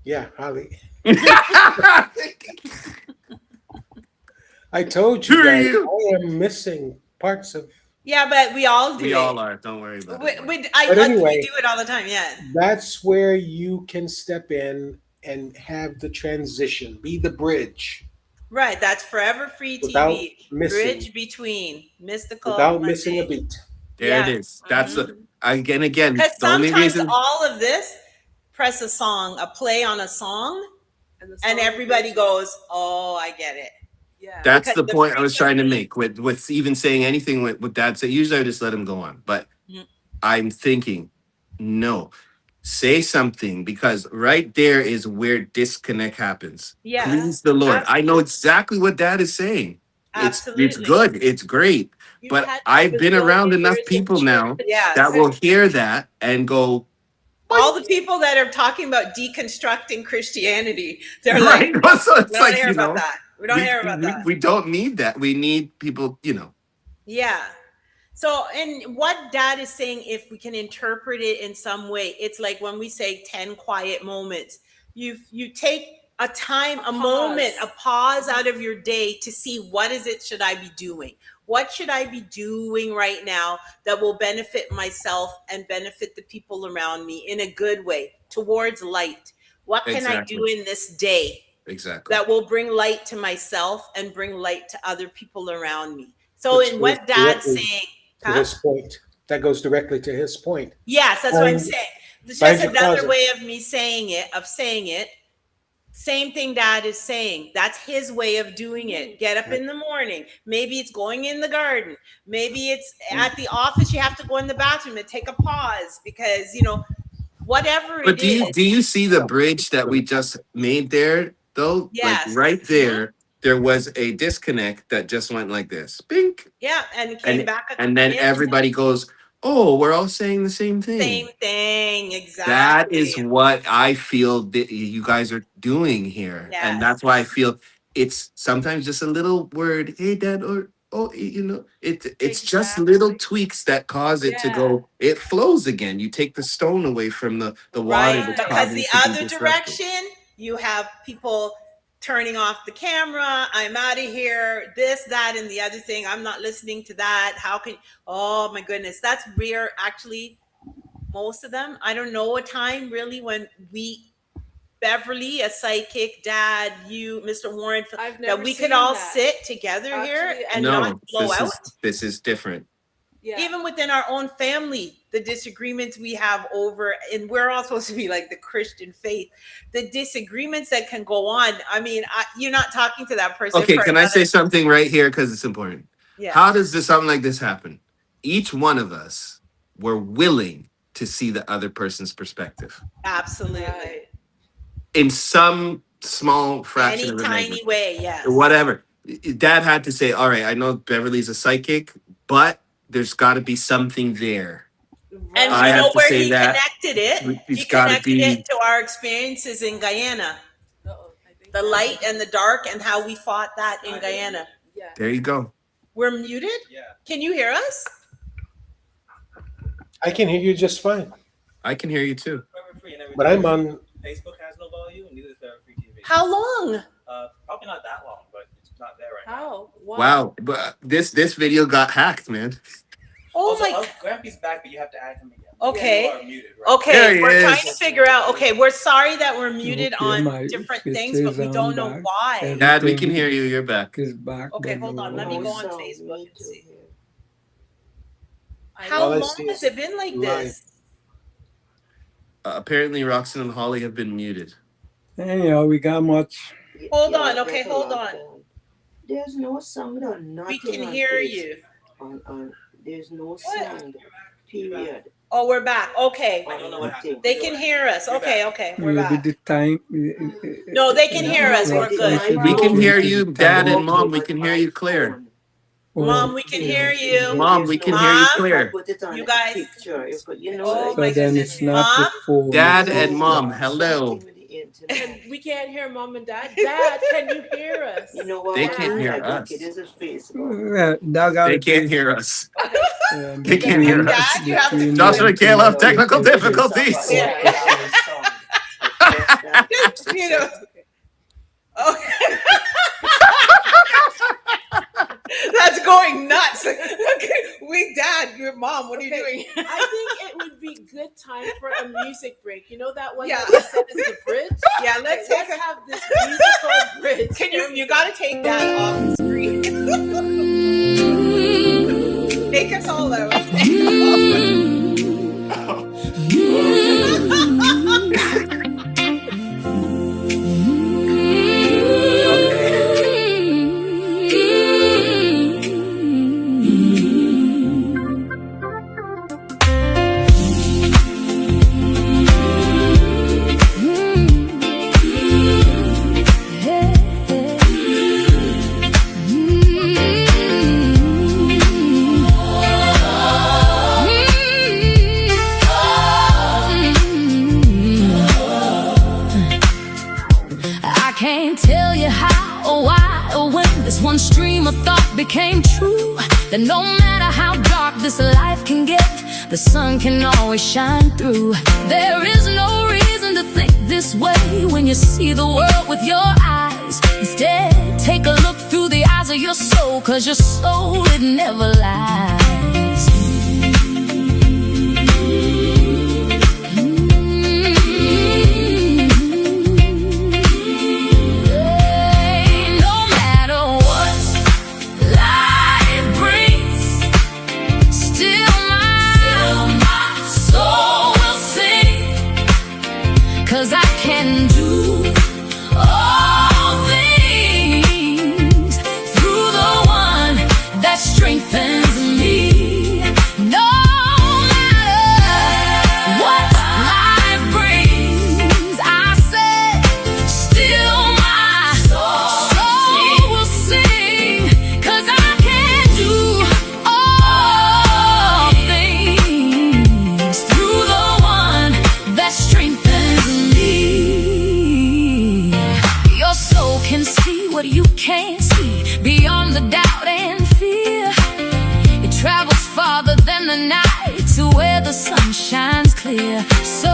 Yeah, Holly. I told you guys I am missing parts of. Yeah, but we all do We it. all are. Don't worry about it. We But anyway, we do it all the time. Yeah. that's where you can step in and have the transition, be the bridge Right. That's Forever Free without TV. missing, Bridge between mystical. without missing a mundane. beat. There it Yeah. is. That's the again. Because The only sometimes reason all of this, press a song, a play on a song, And, the and song everybody goes- goes, "Oh, I get it." Yeah. that's because the the point I was trying to frequency- make with even saying anything with Dad said. Usually I just let him go on, but Mm. I'm thinking, no, say something because right there is where disconnect happens. Yeah. Please the Lord. I know exactly what Dad is saying. It's Absolutely. good. It's great. You've But had I've a been gazillion around enough years of people now church. Yes. that will hear that and go, All the people that are talking about deconstructing Christianity, they're right. like, So "We it's don't like, hear about that. We don't hear about that." we don't need that. We need people, Yeah. So, and what Dad is saying, if we can interpret it in some way, it's like when we say 10 quiet moments, you take a time, a moment, a pause out of your day to see what is it should I be doing? What should I be doing right now that will benefit myself and benefit the people around me in a good way towards light? What can I do Exactly. in this day Exactly. that will bring light to myself and bring light to other people around me? So Which in what goes Dad's directly saying, to his point. That goes directly to his point. yes, that's what I'm Find- saying. It's find just your another closet. way of me saying it. Same thing Dad is saying. That's his way of doing it. Get up in the morning. Maybe it's going in the garden. Maybe it's at the office. You have to go in the bathroom and take a pause because, whatever But it is. do you see the bridge that we just made there though? Yes. Like right there was a disconnect that just went like this. Bink. Yeah, and it came back And then in. everybody goes, "Oh, we're all saying the same thing." Same thing, exactly. That is what I feel that you guys are doing here. Yes. And that's why I feel it's sometimes just a little word, "Hey Dad," or it's just little tweaks that cause it to go, it flows again. You take the stone away from the water Right, that's because causing the it to be other disrupted. direction, you have people turning off the camera. I'm out of here. This, that, and the other thing. I'm not listening to that. How can? Oh my goodness, that's rare. Actually, most of them. I don't know a time really when we, Beverly, a psychic, Dad, you, Mr. Warren, I've that never we could seen all that. sit together here Actually, and No, not blow out. this is different. Yeah. Even within our own family, the disagreements we have over, and we're all supposed to be like the Christian faith, the disagreements that can go on. I mean, you're not talking to that person. Okay, for can I another- say something right here because it's important? Yeah. How does something like this happen? Each one of us were willing to see the other person's perspective Absolutely. Right. in some small fraction Any of a tiny measure. way, yes. Whatever. Dad had to say, all right, I know Beverly's a psychic, but there's got to be something there. And I you have know to where say he that. connected it? It's He gotta connected be- it to our experiences in Guyana. The light and the dark and how we fought that in Guyana. Yeah. There you go. We're muted? Yeah. Can you hear us? I can hear you just fine, I can hear you too. Forever Free and everything. but I'm on. Facebook has no volume, and neither does Forever Free TV. How long? Probably not that long, but it's not there right now. How? Wow. But this video got hacked, man. Oh Also, my. Grampy's back, but you have to add him again. Okay. You are muted, right? Okay, There he we're is. trying to figure out. Okay, we're sorry that we're muted Okay, on my different switch things, but is we on don't know back. why. Dad, we can Everything hear you. You're back. is back. Okay, but hold no on. Let me voice. go on Facebook and see. I How All I long see has is it been like live. this? Apparently, Roxanne and Holly have been muted. Anyhow, we got much. Hold on, okay, hold on. There's no sound on nothing. We can on hear face- you. On there's no What? sound. Period. Oh, we're back. Okay. I don't know what happened. They can hear us. Okay, okay. We're Maybe back. the time. No, they can hear us. We're good. We can hear you, Dad and Mom. We can hear you clear. Mom, we can hear you. Mom, we can hear you Mom? clear. Put it on You a guys- picture. If, you know, Oh like So my then goodness. it's not the Mom? phone. Dad it's and the Mom, flash. hello. something with the internet. And we can't hear Mom and Dad. Dad, can you hear us? You know what? They I can't do? hear I go, us. okay, this is Facebook. Well, that got They can't hear us. Um, They can't hear between- us. Dad, you have to- between Joshua the- Kale have technical difficulties. Yeah, yeah, yeah. You know. Okay. That's going nuts. Okay, Dad, your mom, what are you doing? I think it would be good time for a music break. You know that one Yeah. that we said is the bridge? Yeah, let's take Let's have this musical bridge. Can you gotta take that off the screen. Take us all out. I can't tell you how or why or when this one stream of thought became true. That no matter how dark this life can get, the sun can always shine through. There is no reason to think this way when you see the world with your eyes. Instead, take a look through the eyes of your soul, 'cause your soul, it never lies. No matter what life brings, still my soul will sing. 'Cause I can do all things through the one that strengthens me. No matter what life brings, I said, still my soul will sing. 'Cause I can do all things through the one that strengthens me. Your soul can see what you can't see, beyond the doubt and fear. It travels farther than the night to where the sun shines clear. So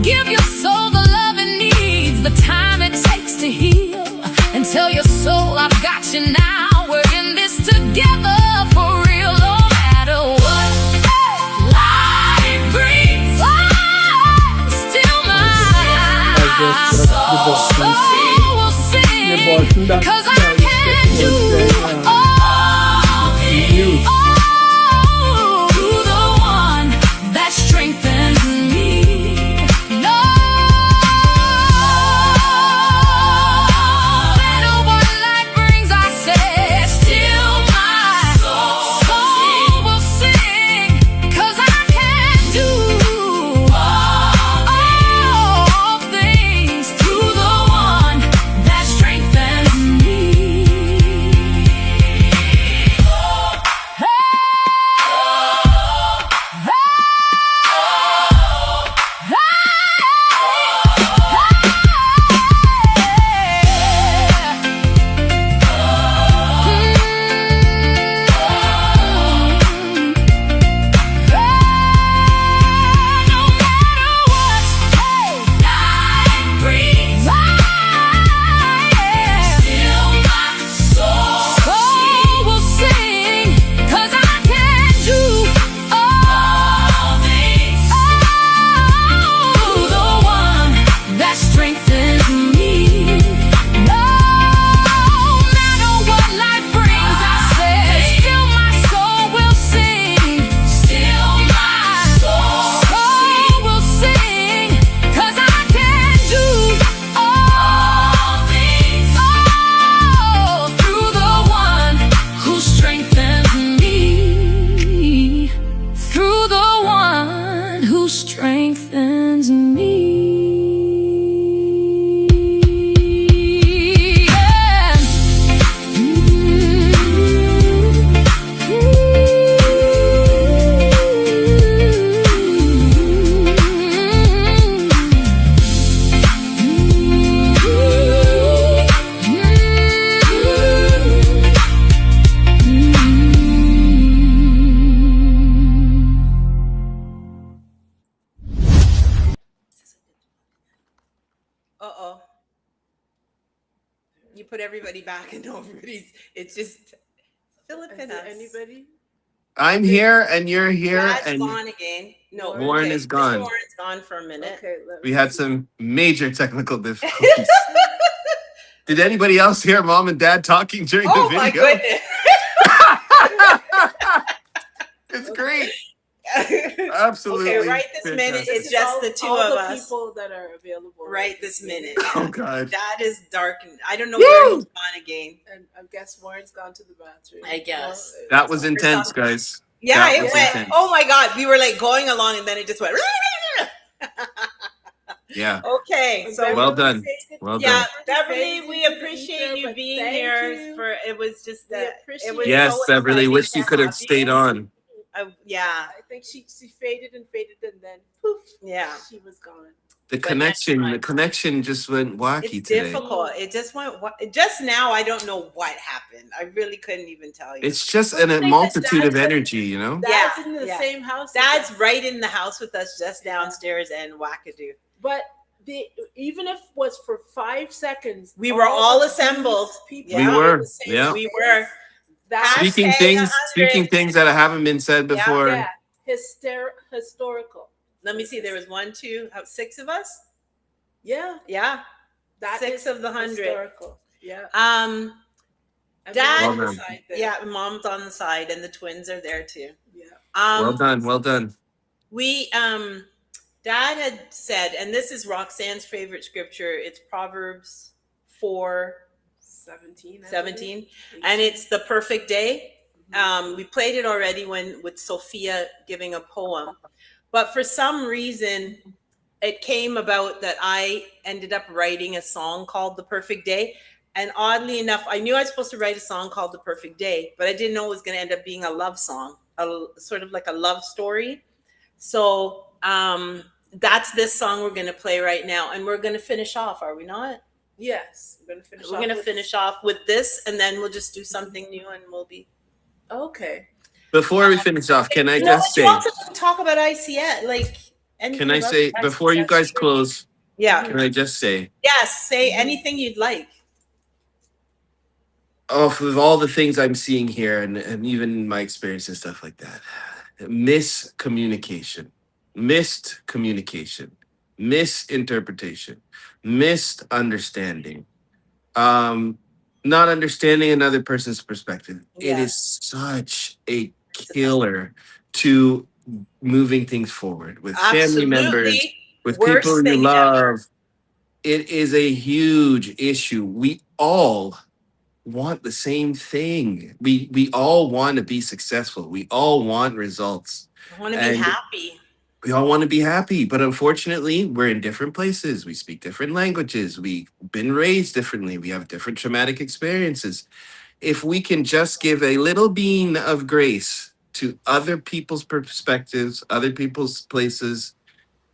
give your soul the love it needs, the time it takes to heal. And tell your soul, I've got you now. We're in this together for real, no matter what life brings. Still my soul will sing. 'Cause I can do all things through the one that strengthens me. No matter what life brings, I said, still my soul will sing. 'Cause I can do all things through the one you put everybody back and everybody's. It's just Filipinas. Anybody? I'm here and you're here Dad's and gone again. No, Warren okay. is gone. Warren's gone for a minute. Okay. We had some major technical difficulties. Did anybody else hear mom and dad talking during the Oh my video? goodness. It's great. Absolutely. Okay, right this minute fantastic. it's just the two all of the us. people that are available. Right this minute. Oh God. Dad is darkened. I don't know where he's gone again. And I guess Warren's gone to the bathroom. I guess. That was intense, guys. Yeah, That it was went. intense. Oh my God, we were like going along, and then it just went. Yeah. Okay, so Well done. Well yeah, done. Beverly, we appreciate you being here. For it was just that. It was Yes, so Beverly. exciting Wish you to could have have stayed you. on. Yeah, I think she faded and then poof. Yeah. She was gone. The connection just went wacky it's today. difficult. It just went. Just now, I don't know what happened. I really couldn't even tell you. It's just a multitude of energy, you know? Dad's in the same house. Dad's right in the house with us, just downstairs, and wackadoo. But even if it was for 5 seconds, We were all of these assembled. people We were in were, the same yeah. We space. were. That Speaking things that haven't been said before. yeah, historical. Let me see. There was 1, 2, 6 of us. Yeah, Yeah. that 6 is of the 100. historical. Yeah. Um. And Dad. Mom's on the side there. Yeah, mom's on the side, and the twins are there too. Yeah. Well done. Well done. We Dad had said, and this is Roxanne's favorite scripture. It's Proverbs 4:17, and it's the perfect day. We played it already with Sophia giving a poem, but for some reason, it came about that I ended up writing a song called "The Perfect Day." And oddly enough, I knew I was supposed to write a song called "The Perfect Day," but I didn't know it was going to end up being a love song, sort of like a love story. So that's this song we're going to play right now, and we're going to finish off. Are we not? Yes, we're going to finish off with this, and then we'll just do something new, and we'll be okay. Before we finish off, can I You know, just you say, also talk about ICS, like. can I say, before you guys close, Yeah. can I just say, Yes, say anything you'd like. off of all the things I'm seeing here and even my experience and stuff like that, miscommunication, missed communication, misinterpretation, missed understanding, not understanding another person's perspective. It Yeah. is such a killer to moving things forward with family members, Absolutely. with Worst people you thing love. ever. It is a huge issue. We all want the same thing. We all want to be successful. We all want results. I want to be And happy. we all want to be happy, but unfortunately, we're in different places. We speak different languages. We've been raised differently. We have different traumatic experiences. If we can just give a little bean of grace to other people's perspectives, other people's places,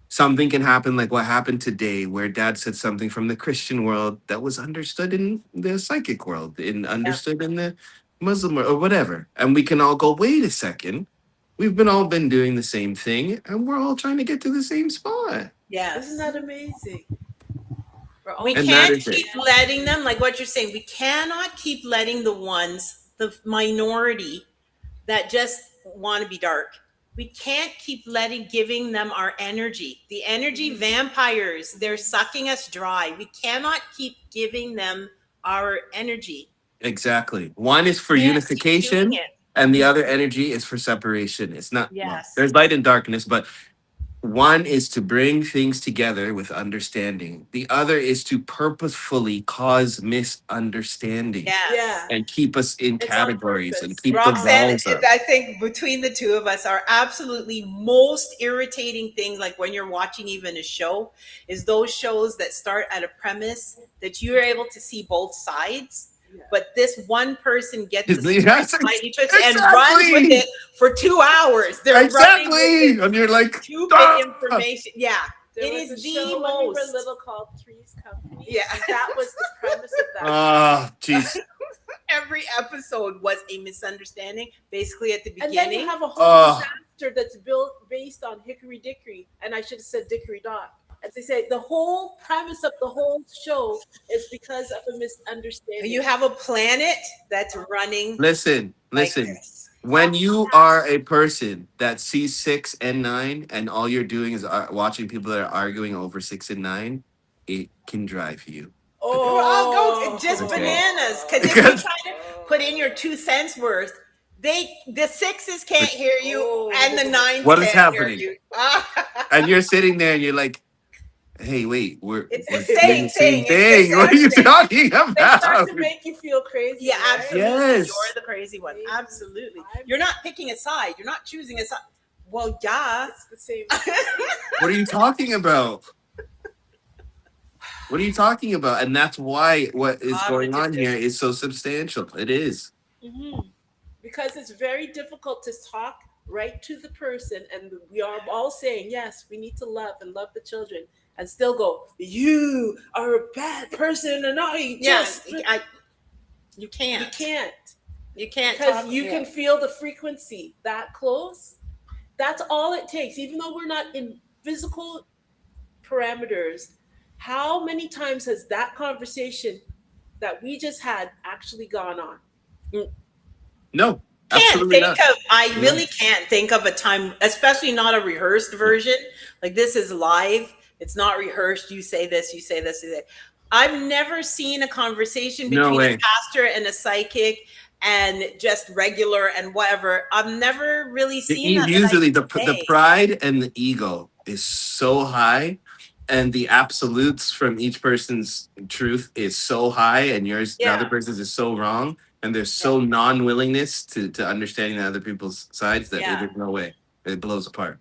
something can happen like what happened today, where Dad said something from the Christian world that was understood in the psychic world, understood in the Muslim world, or whatever. And we can all go, wait a second. We've all been doing the same thing, and we're all trying to get to the same spot. Yeah. Isn't that amazing? We And that can't is it. keep letting them, like what you're saying, we cannot keep letting the minority that just want to be dark. We can't keep giving them our energy. The energy vampires, they're sucking us dry. We cannot keep giving them our energy. Exactly. One is for Can't keep unification, doing it. and the other energy is for separation. It's not, well, Yes. there's light and darkness, but one is to bring things together with understanding. The other is to purposefully cause misunderstanding Yes. and keep us in It's on categories and purpose. keep the Roxanne, walls up. I think between the two of us, our absolutely most irritating thing, like when you're watching even a show, is those shows that start at a premise that you're able to see both sides. But this one person gets a Yes, and runs with it for 2 hours. They're running Exactly. with And you're like, stupid "Ah!" information. Yeah, There it was is a the show when we were most. little called Three's Company. Yeah. And that was the premise of that. Ah, jeez. Every episode was a misunderstanding. Basically, at the And then beginning, you have a whole Oh. disaster that's based on Hickory Dickory, and I should have said Dickory Dock. as they say, the whole premise of the whole show is because of a misunderstanding. You have a planet that's running Listen, like listen. this. When you are a person that sees 6 and 9, and all you're doing is watching people that are arguing over 6 and 9, it can drive you. I'll go just Okay. bananas. Because if you try to put in your 2 cents worth, the 6s can't hear you, and the 9s What is can't hear happening? you. And you're sitting there and you're like, hey, wait, we're It's the doing the same thing. What are you talking They start about? to make you feel crazy. Yeah, right? absolutely. Yes. You're the crazy one. Absolutely. You're not picking a side. You're not choosing a side. Well, yeah. It's the same. What are you talking about? What are you talking about? And that's why what is going on here is so substantial. It is. Because it's very difficult to talk right to the person, and we are all saying, yes, we need to love and love the children, and still go, you are a bad person, and I just... You can't. You can't. You can't. Because you can feel the frequency that close. That's all it takes. Even though we're not in physical parameters, how many times has that conversation that we just had actually gone on? No, absolutely not. I really can't think of a time, especially not a rehearsed version. Like, this is live. It's not rehearsed. You say this, you say this, you say that. I've never seen a conversation between a pastor and a psychic and just regular and whatever. I've never really seen that. Usually the pride and the ego is so high, and the absolutes from each person's truth is so high, and yours, the other person's, is so wrong. And there's so non-willingness to understanding the other people's sides that there's no way. It blows apart.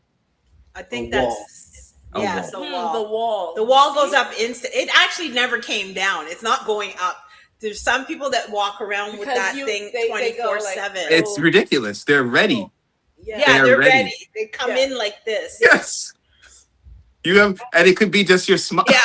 I think that's... Yes, The wall. The wall goes up instant. It actually never came down. It's not going up. There's some people that walk around with that thing 24/7. It's ridiculous. They're ready. Yeah, they're ready. They come in like this. Yes. You have, and it could be just your smile. Yeah,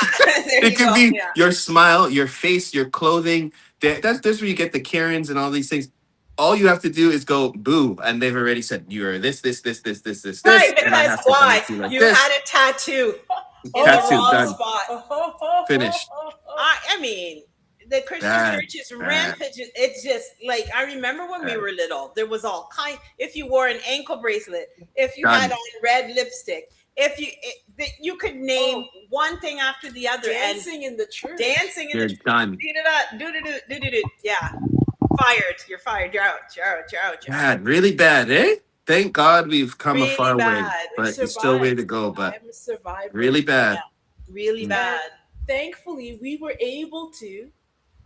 it could be your smile, your face, your clothing. That's where you get the Karens and all these things. All you have to do is go boo, and they've already said you are this. Right, And I have because to why? come like You this. had a tattoo. Tattoo done. Spot. Finished. I mean, the Christian church is rampant. It's just like, I remember when we were little, there was all kind. If you wore an ankle bracelet, if you had on red lipstick, if you could name one thing after the other. Dancing in the church. Dancing in You're the church. done. Do. Yeah. Fired. You're fired. You're out. Bad, really bad, eh? Thank God we've come a far way, but We it's still a way to go. But I'm a survivor. really bad. Yeah, really bad. Thankfully, we were able to,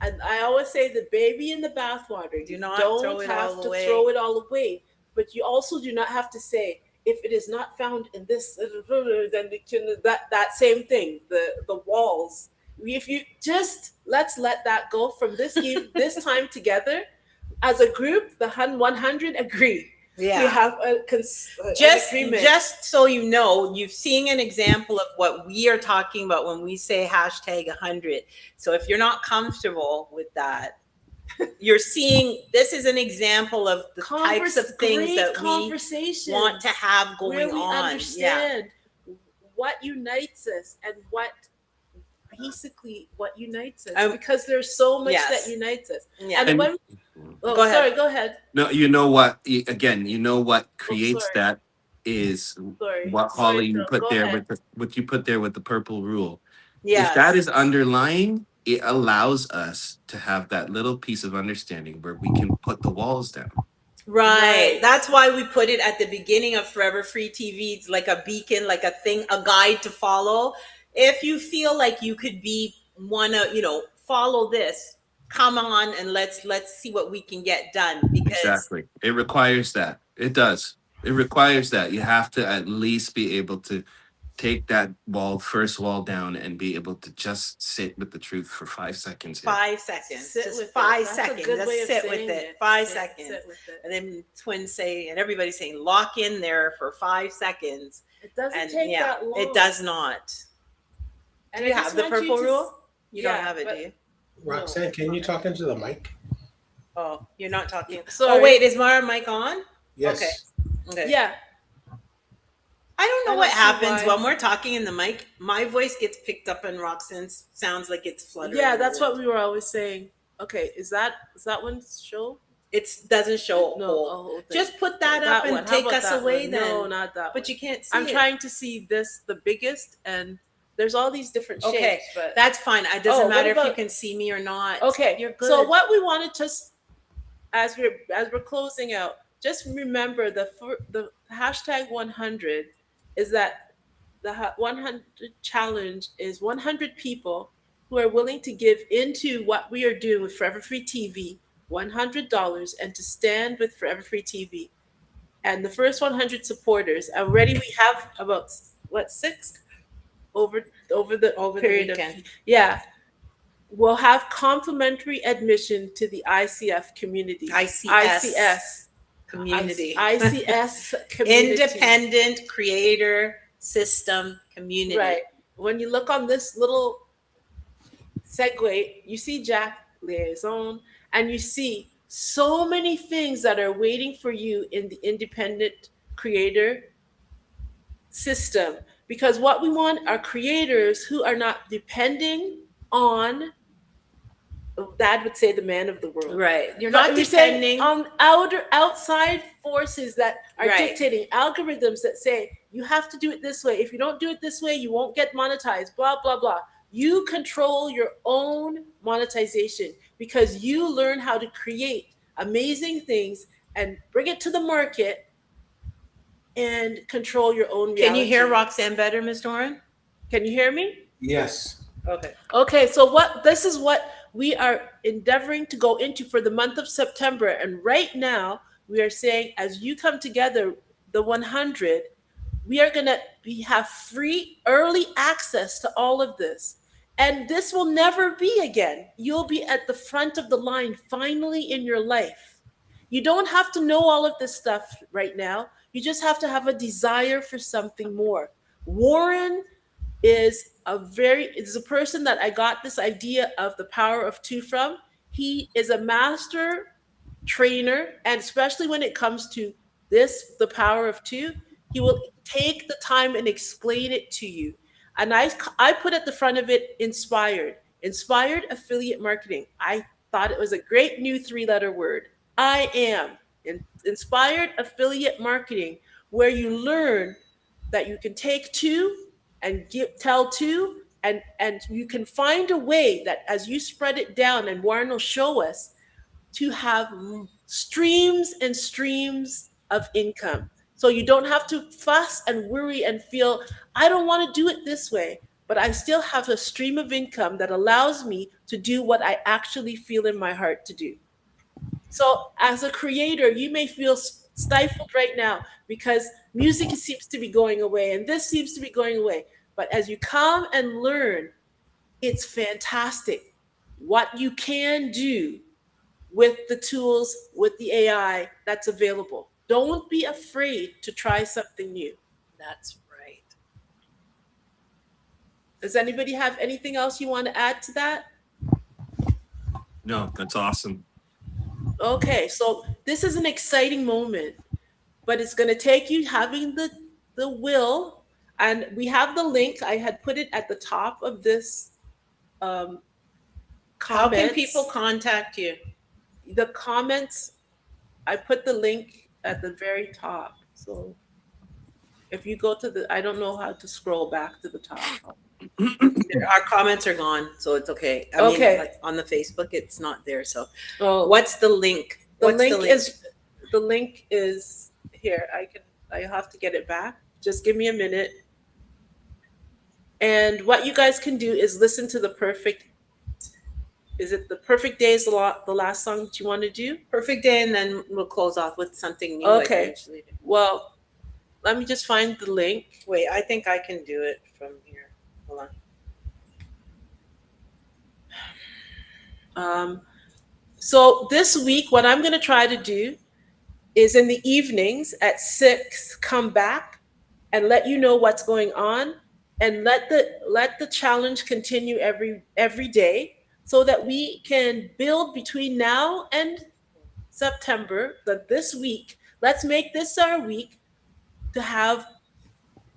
and I always say the baby in the bathwater. You don't have to throw it all away, but you also do not have to say, if it is not found in this, then that same thing, the walls. If you just let's let that go from this time together as a group, the 100 agree. Yeah, we have just so you know, you've seen an example of what we are talking about when we say #100. So if you're not comfortable with that, you're seeing this is an example of the types of things that we want to have going on. Understand what unites us and what unites us, because there's so much that unites us. And when go ahead. No, you know what? Again, you know what creates that is what Holly you put there with what you put there with the purple rule. Yes. If that is underlying, it allows us to have that little piece of understanding where we can put the walls down. Right. That's why we put it at the beginning of Forever Free TV. It's like a beacon, like a thing, a guide to follow. If you feel like you could follow this, come on and let's see what we can get done. Because exactly, it requires that. It does. It requires that. You have to at least be able to take that first wall down and be able to just sit with the truth for 5 seconds. 5 seconds. Just 5 seconds. Just sit with it. 5 seconds. And then twins say, and everybody's saying, lock in there for 5 seconds. It doesn't take that long. It does not. Do you have the purple rule? You don't have it, do you? Roxanne, can you talk into the mic? Oh, you're not talking. Sorry. Oh, wait, is my mic on? Yes. Okay. Yeah. I don't know I what don't see happens why. when we're talking in the mic. My voice gets picked up and Roxanne's sounds like it's fluttering. Yeah, in the that's what wind. we were always saying. Okay, is that one show? It doesn't show No, hold. a whole thing. Just put Okay, that up that and one. How take about us that away one? then. No, not that But one. you can't see I'm it. trying to see this, the biggest, and there's all these different shapes. Okay, But that's fine. It doesn't Oh, what matter if you about- can see me or not. okay. You're good. So what we wanted to, as we're closing out, just remember the hashtag 100 is that the 100 challenge is 100 people who are willing to give into what we are doing with Forever Free TV, $100, and to stand with Forever Free TV. And the first 100 supporters, already we have about what, six over the Over the period weekend. of, yeah, will have complimentary admission to the ICF community. ICS community. ICS community. Independent Creator System Community. Right. When you look on this little segue, you see Jack Liaison, and you see so many things that are waiting for you in the independent creator system. Because what we want are creators who are not depending on, Dad would say, the man of the world. Right. You're But not we're saying depending on outside forces that are Right. dictating, algorithms that say you have to do it this way. If you don't do it this way, you won't get monetized. Blah blah blah. You control your own monetization because you learn how to create amazing things and bring it to the market and control your own reality. Can you hear Roxanne better, Ms. Doran? Can you hear me? Yes. Okay. Okay, so this is what we are endeavoring to go into for the month of September. And right now, we are saying, as you come together, the 100, we are going to have free early access to all of this. And this will never be again. You'll be at the front of the line finally in your life. You don't have to know all of this stuff right now. You just have to have a desire for something more. Warren is a person that I got this idea of the power of two from. He is a master trainer, and especially when it comes to this, the power of two, he will take the time and explain it to you. And I put at the front of it inspired affiliate marketing. I thought it was a great new 3-letter word. I am inspired affiliate marketing, where you learn that you can take two and tell two, and you can find a way that as you spread it down, and Warren will show us, to have streams and streams of income. So you don't have to fuss and worry and feel, I don't want to do it this way, but I still have a stream of income that allows me to do what I actually feel in my heart to do. So as a creator, you may feel stifled right now because music seems to be going away and this seems to be going away. But as you come and learn, it's fantastic what you can do with the tools, with the AI that's available. Don't be afraid to try something new. That's right. Does anybody have anything else you want to add to that? No, that's awesome. Okay, so this is an exciting moment, but it's going to take you having the will, and we have the link. I had put it at the top of this How comments. can people contact you? The comments, I put the link at the very top. So if you go to I don't know how to scroll back to the top. Our comments are gone, so it's okay. I Okay. mean, like on the Facebook, it's not there. So, Oh, what's the link? the What's link is here. I have to get it back. Just give me a minute. And what you guys can do is listen to the perfect. Is it the perfect day is the last song that you want to do? perfect day, and then we'll close off with something new. Okay. Like we usually do. Well, let me just find the link. Wait, I think I can do it from here. Hold on. So this week, what I'm going to try to do is in the evenings at 6, come back and let you know what's going on, and let the challenge continue every day, so that we can build between now and September. That this week, let's make this our week to have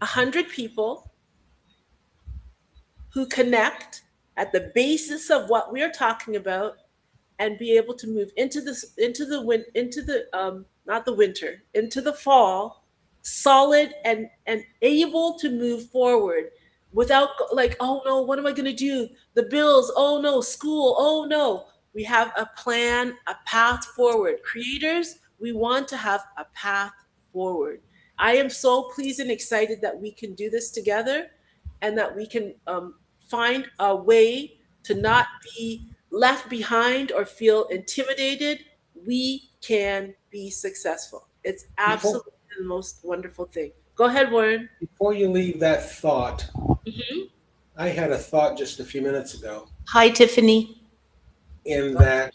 100 people who connect at the basis of what we're talking about and be able to move into the not the winter, into the fall, solid and able to move forward without like, oh no, what am I going to do, the bills, oh no, school, oh no. We have a plan, a path forward. Creators, we want to have a path forward. I am so pleased and excited that we can do this together and that we can find a way to not be left behind or feel intimidated. We can be successful. It's Before, absolutely the most wonderful thing. Go ahead, Warren. before you leave that thought, Hmm. I had a thought just a few minutes ago Hi, Tiffany. in that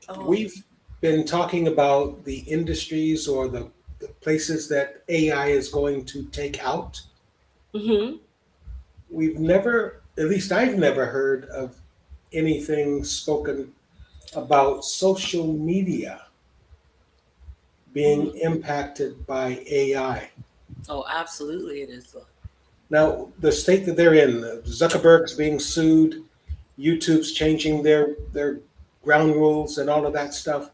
Oh, we've been talking about the industries or the places that AI is going to take out. hmm. We've never, at least I've never heard of anything spoken about social media being impacted by AI. Oh, absolutely, it is. Now, the state that they're in, Zuckerberg's being sued, YouTube's changing their ground rules and all of that stuff.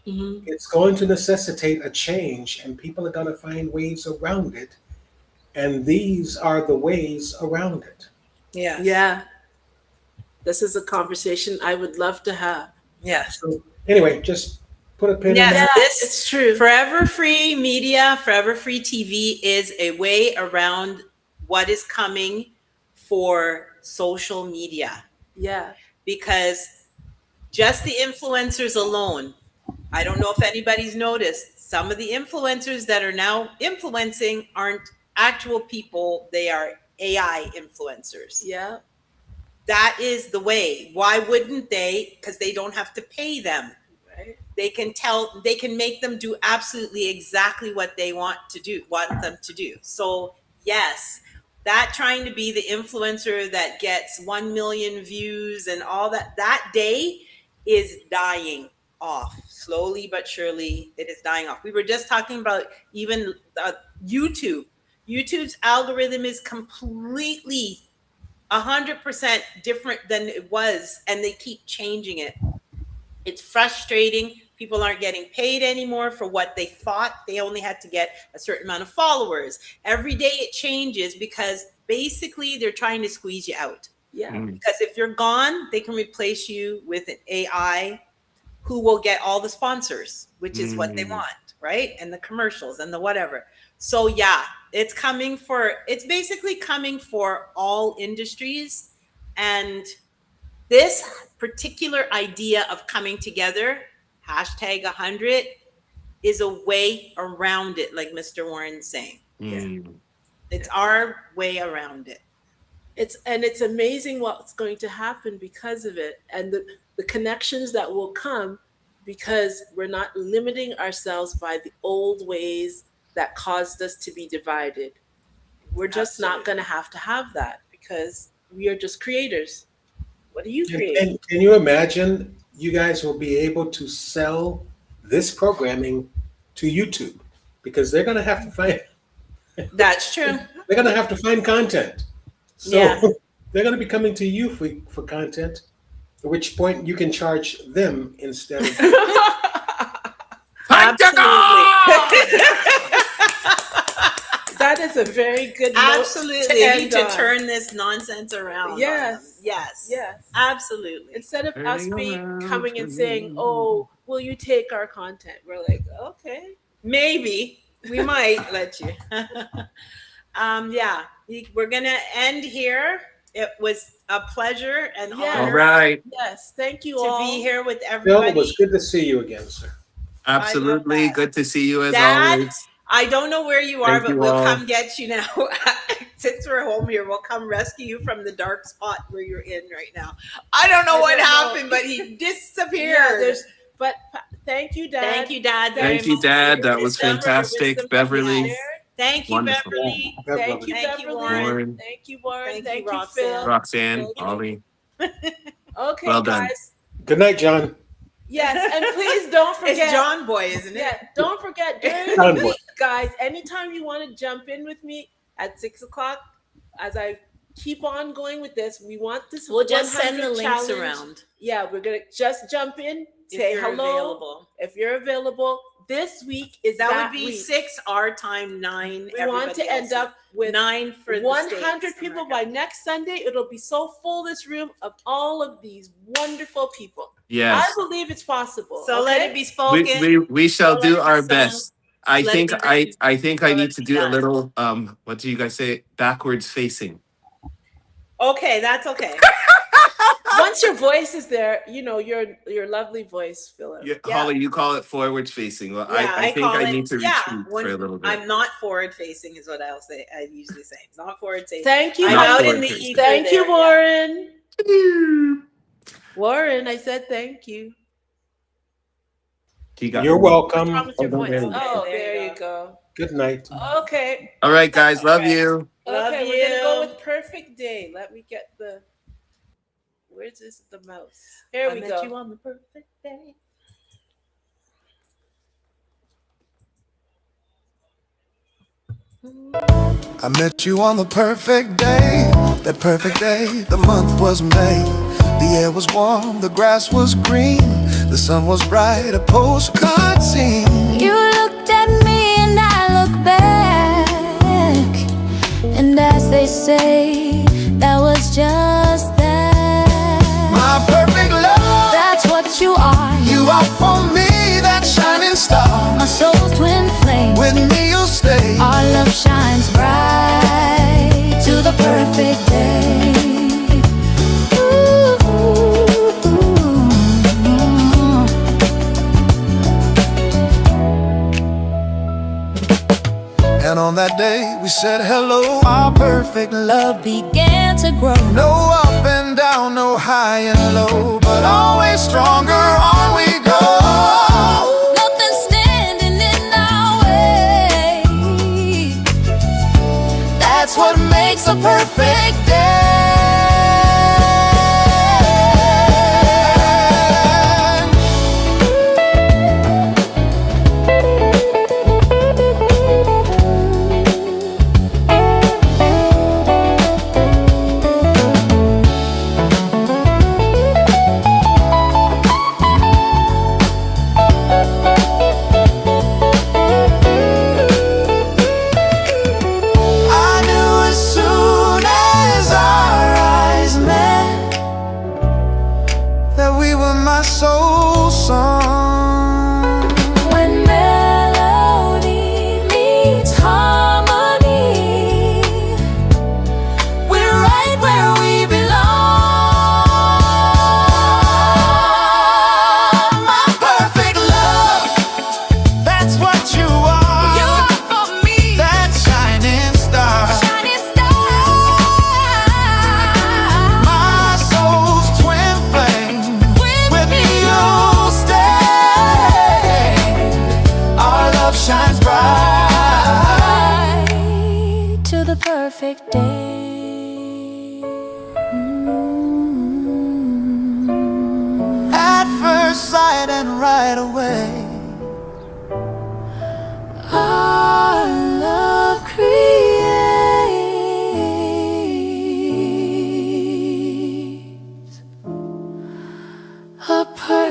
Hmm. It's going to necessitate a change, and people are going to find ways around it. And these are the ways around it. Yeah. Yeah, this is a conversation I would love to have. Yes. So, anyway, just put a pin in Yes, that. this It's true. Forever Free Media, Forever Free TV is a way around what is coming for social media, Yeah. because just the influencers alone, I don't know if anybody's noticed, some of the influencers that are now influencing aren't actual people, they are AI influencers. Yeah. That is the way. Why wouldn't they? Because they don't have to pay them. Right. They can make them do absolutely exactly what they want them to do. So yes, that trying to be the influencer that gets 1 million views and all that day is dying off. Slowly but surely it is dying off. We were just talking about even YouTube. YouTube's algorithm is completely 100% different than it was, and they keep changing it. It's frustrating. People aren't getting paid anymore for what they thought they only had to get a certain amount of followers. Every day it changes because basically they're trying to squeeze you out. Yeah. Because if you're gone, they can replace you with an AI who will get all the sponsors, which is what they want, right? And the commercials and the whatever. So yeah, it's basically coming for all industries. And this particular idea of coming together, hashtag 100, is a way around it, like Mr. Warren's saying. It's our way around it. It's amazing what's going to happen because of it, and the connections that will come because we're not limiting ourselves by the old ways that caused us to be divided. We're just not going to have that because we are just creators. What do you create? And can you imagine you guys will be able to sell this programming to YouTube? Because they're going to have to find That's true. they're going to have to find content. So Yeah. they're going to be coming to you for content, at which point you can charge them instead of That is a very good note Absolutely. to We end need to on. turn this nonsense around. on Yes. them. Yes. Yes. Absolutely. Instead of us Turning being around coming and for saying, me. "Oh, will you take our content?" We're like, "Okay." Maybe we might let you. Yeah, we're gonna end here. It was a pleasure and Yeah. All honor right. Yes. Thank you to all. be here with Bill. everybody. It was good to see you again, sir. Absolutely. that. Good to see you as Dad, always. I don't know where you are, Thank but you we'll all. come get you now. Since we're home here, we'll come rescue you from the dark spot where you're in right now. I don't know I what don't know. happened, but he disappeared. Thank you, Dad. Thank you, Dad. Thank you, much. Dad. Your That was wisdom, your fantastic. wisdom that you Beverly. shared. Thank you, Wonderful. Beverly. Thank you, Thank you, Beverly. Warren. Thank you, Warren. Thank you, Thank you, Roxanne. Phil. Roxanne, Thank you. Ollie. Okay, Well done. guys. Good night, John. Yes, and please don't forget. It's John Boy, isn't it? Yeah, don't forget during John the Boy. week. Guys, anytime you want to jump in with me at 6 o'clock, as I keep on going with this, we want this. We'll just send the 100 links challenge. around. Yeah, we're gonna just jump in, If say you're hello available. if you're available. This week is That that would be week. 6 our time, 9 We want to end up with 9 for the 100 States, people America. by next Sunday. It'll be so full, this room, of all of these wonderful people. Yes. I believe it's possible. So okay? let it be spoken. We shall Don't do let it our be sung. best. I Let think it be I think I Don't let need it to be do a done. little what do you guys say? Backwards facing. Okay, that's okay. Once your voice is there, you know, your lovely voice, Philip. Yeah, Holly, you call it forwards facing. Well, Yeah, I think call I it, need to yeah, retreat when for a little bit. I'm not forward facing is what I'll say. I usually say. It's not forward facing. Thank you. I'm Not out in forward the facing. ether. Thank you, there, yeah. Warren. Warren, I said thank you. He got You're me. welcome. What's wrong with your Oh, voice? there you go. Oh, There there you you go. Good night. Okay. All right, guys, love All right. you. Love Okay, we're gonna go you. with perfect day. Let me get the. Where's this? The mouse. Here we met go. you on the perfect day. I met you on the perfect day, that perfect day, the month was May. The air was warm, the grass was green, the sun was bright, a postcard scene. You looked at me and I look back, and as they say, that was just that. My perfect love, That's what you are. you are for me, that shining star. My soul's twin flame. With me you'll stay. Our love shines bright to the perfect day. And on that day we said hello. Our perfect love Began to grow. no up and down, no high and low, but always stronger on we go. Nothing standing in our way. That's what makes a perfect day. I knew as soon as our eyes met that we were my soul song. When melody meets harmony, We're right where we belong. My perfect love, that's what you are. you are for me, That shining star. shining star. My soul's twin flame. With With me you'll stay. Our love shines bright. to the perfect day. At first sight and right away. Our love creates a perfect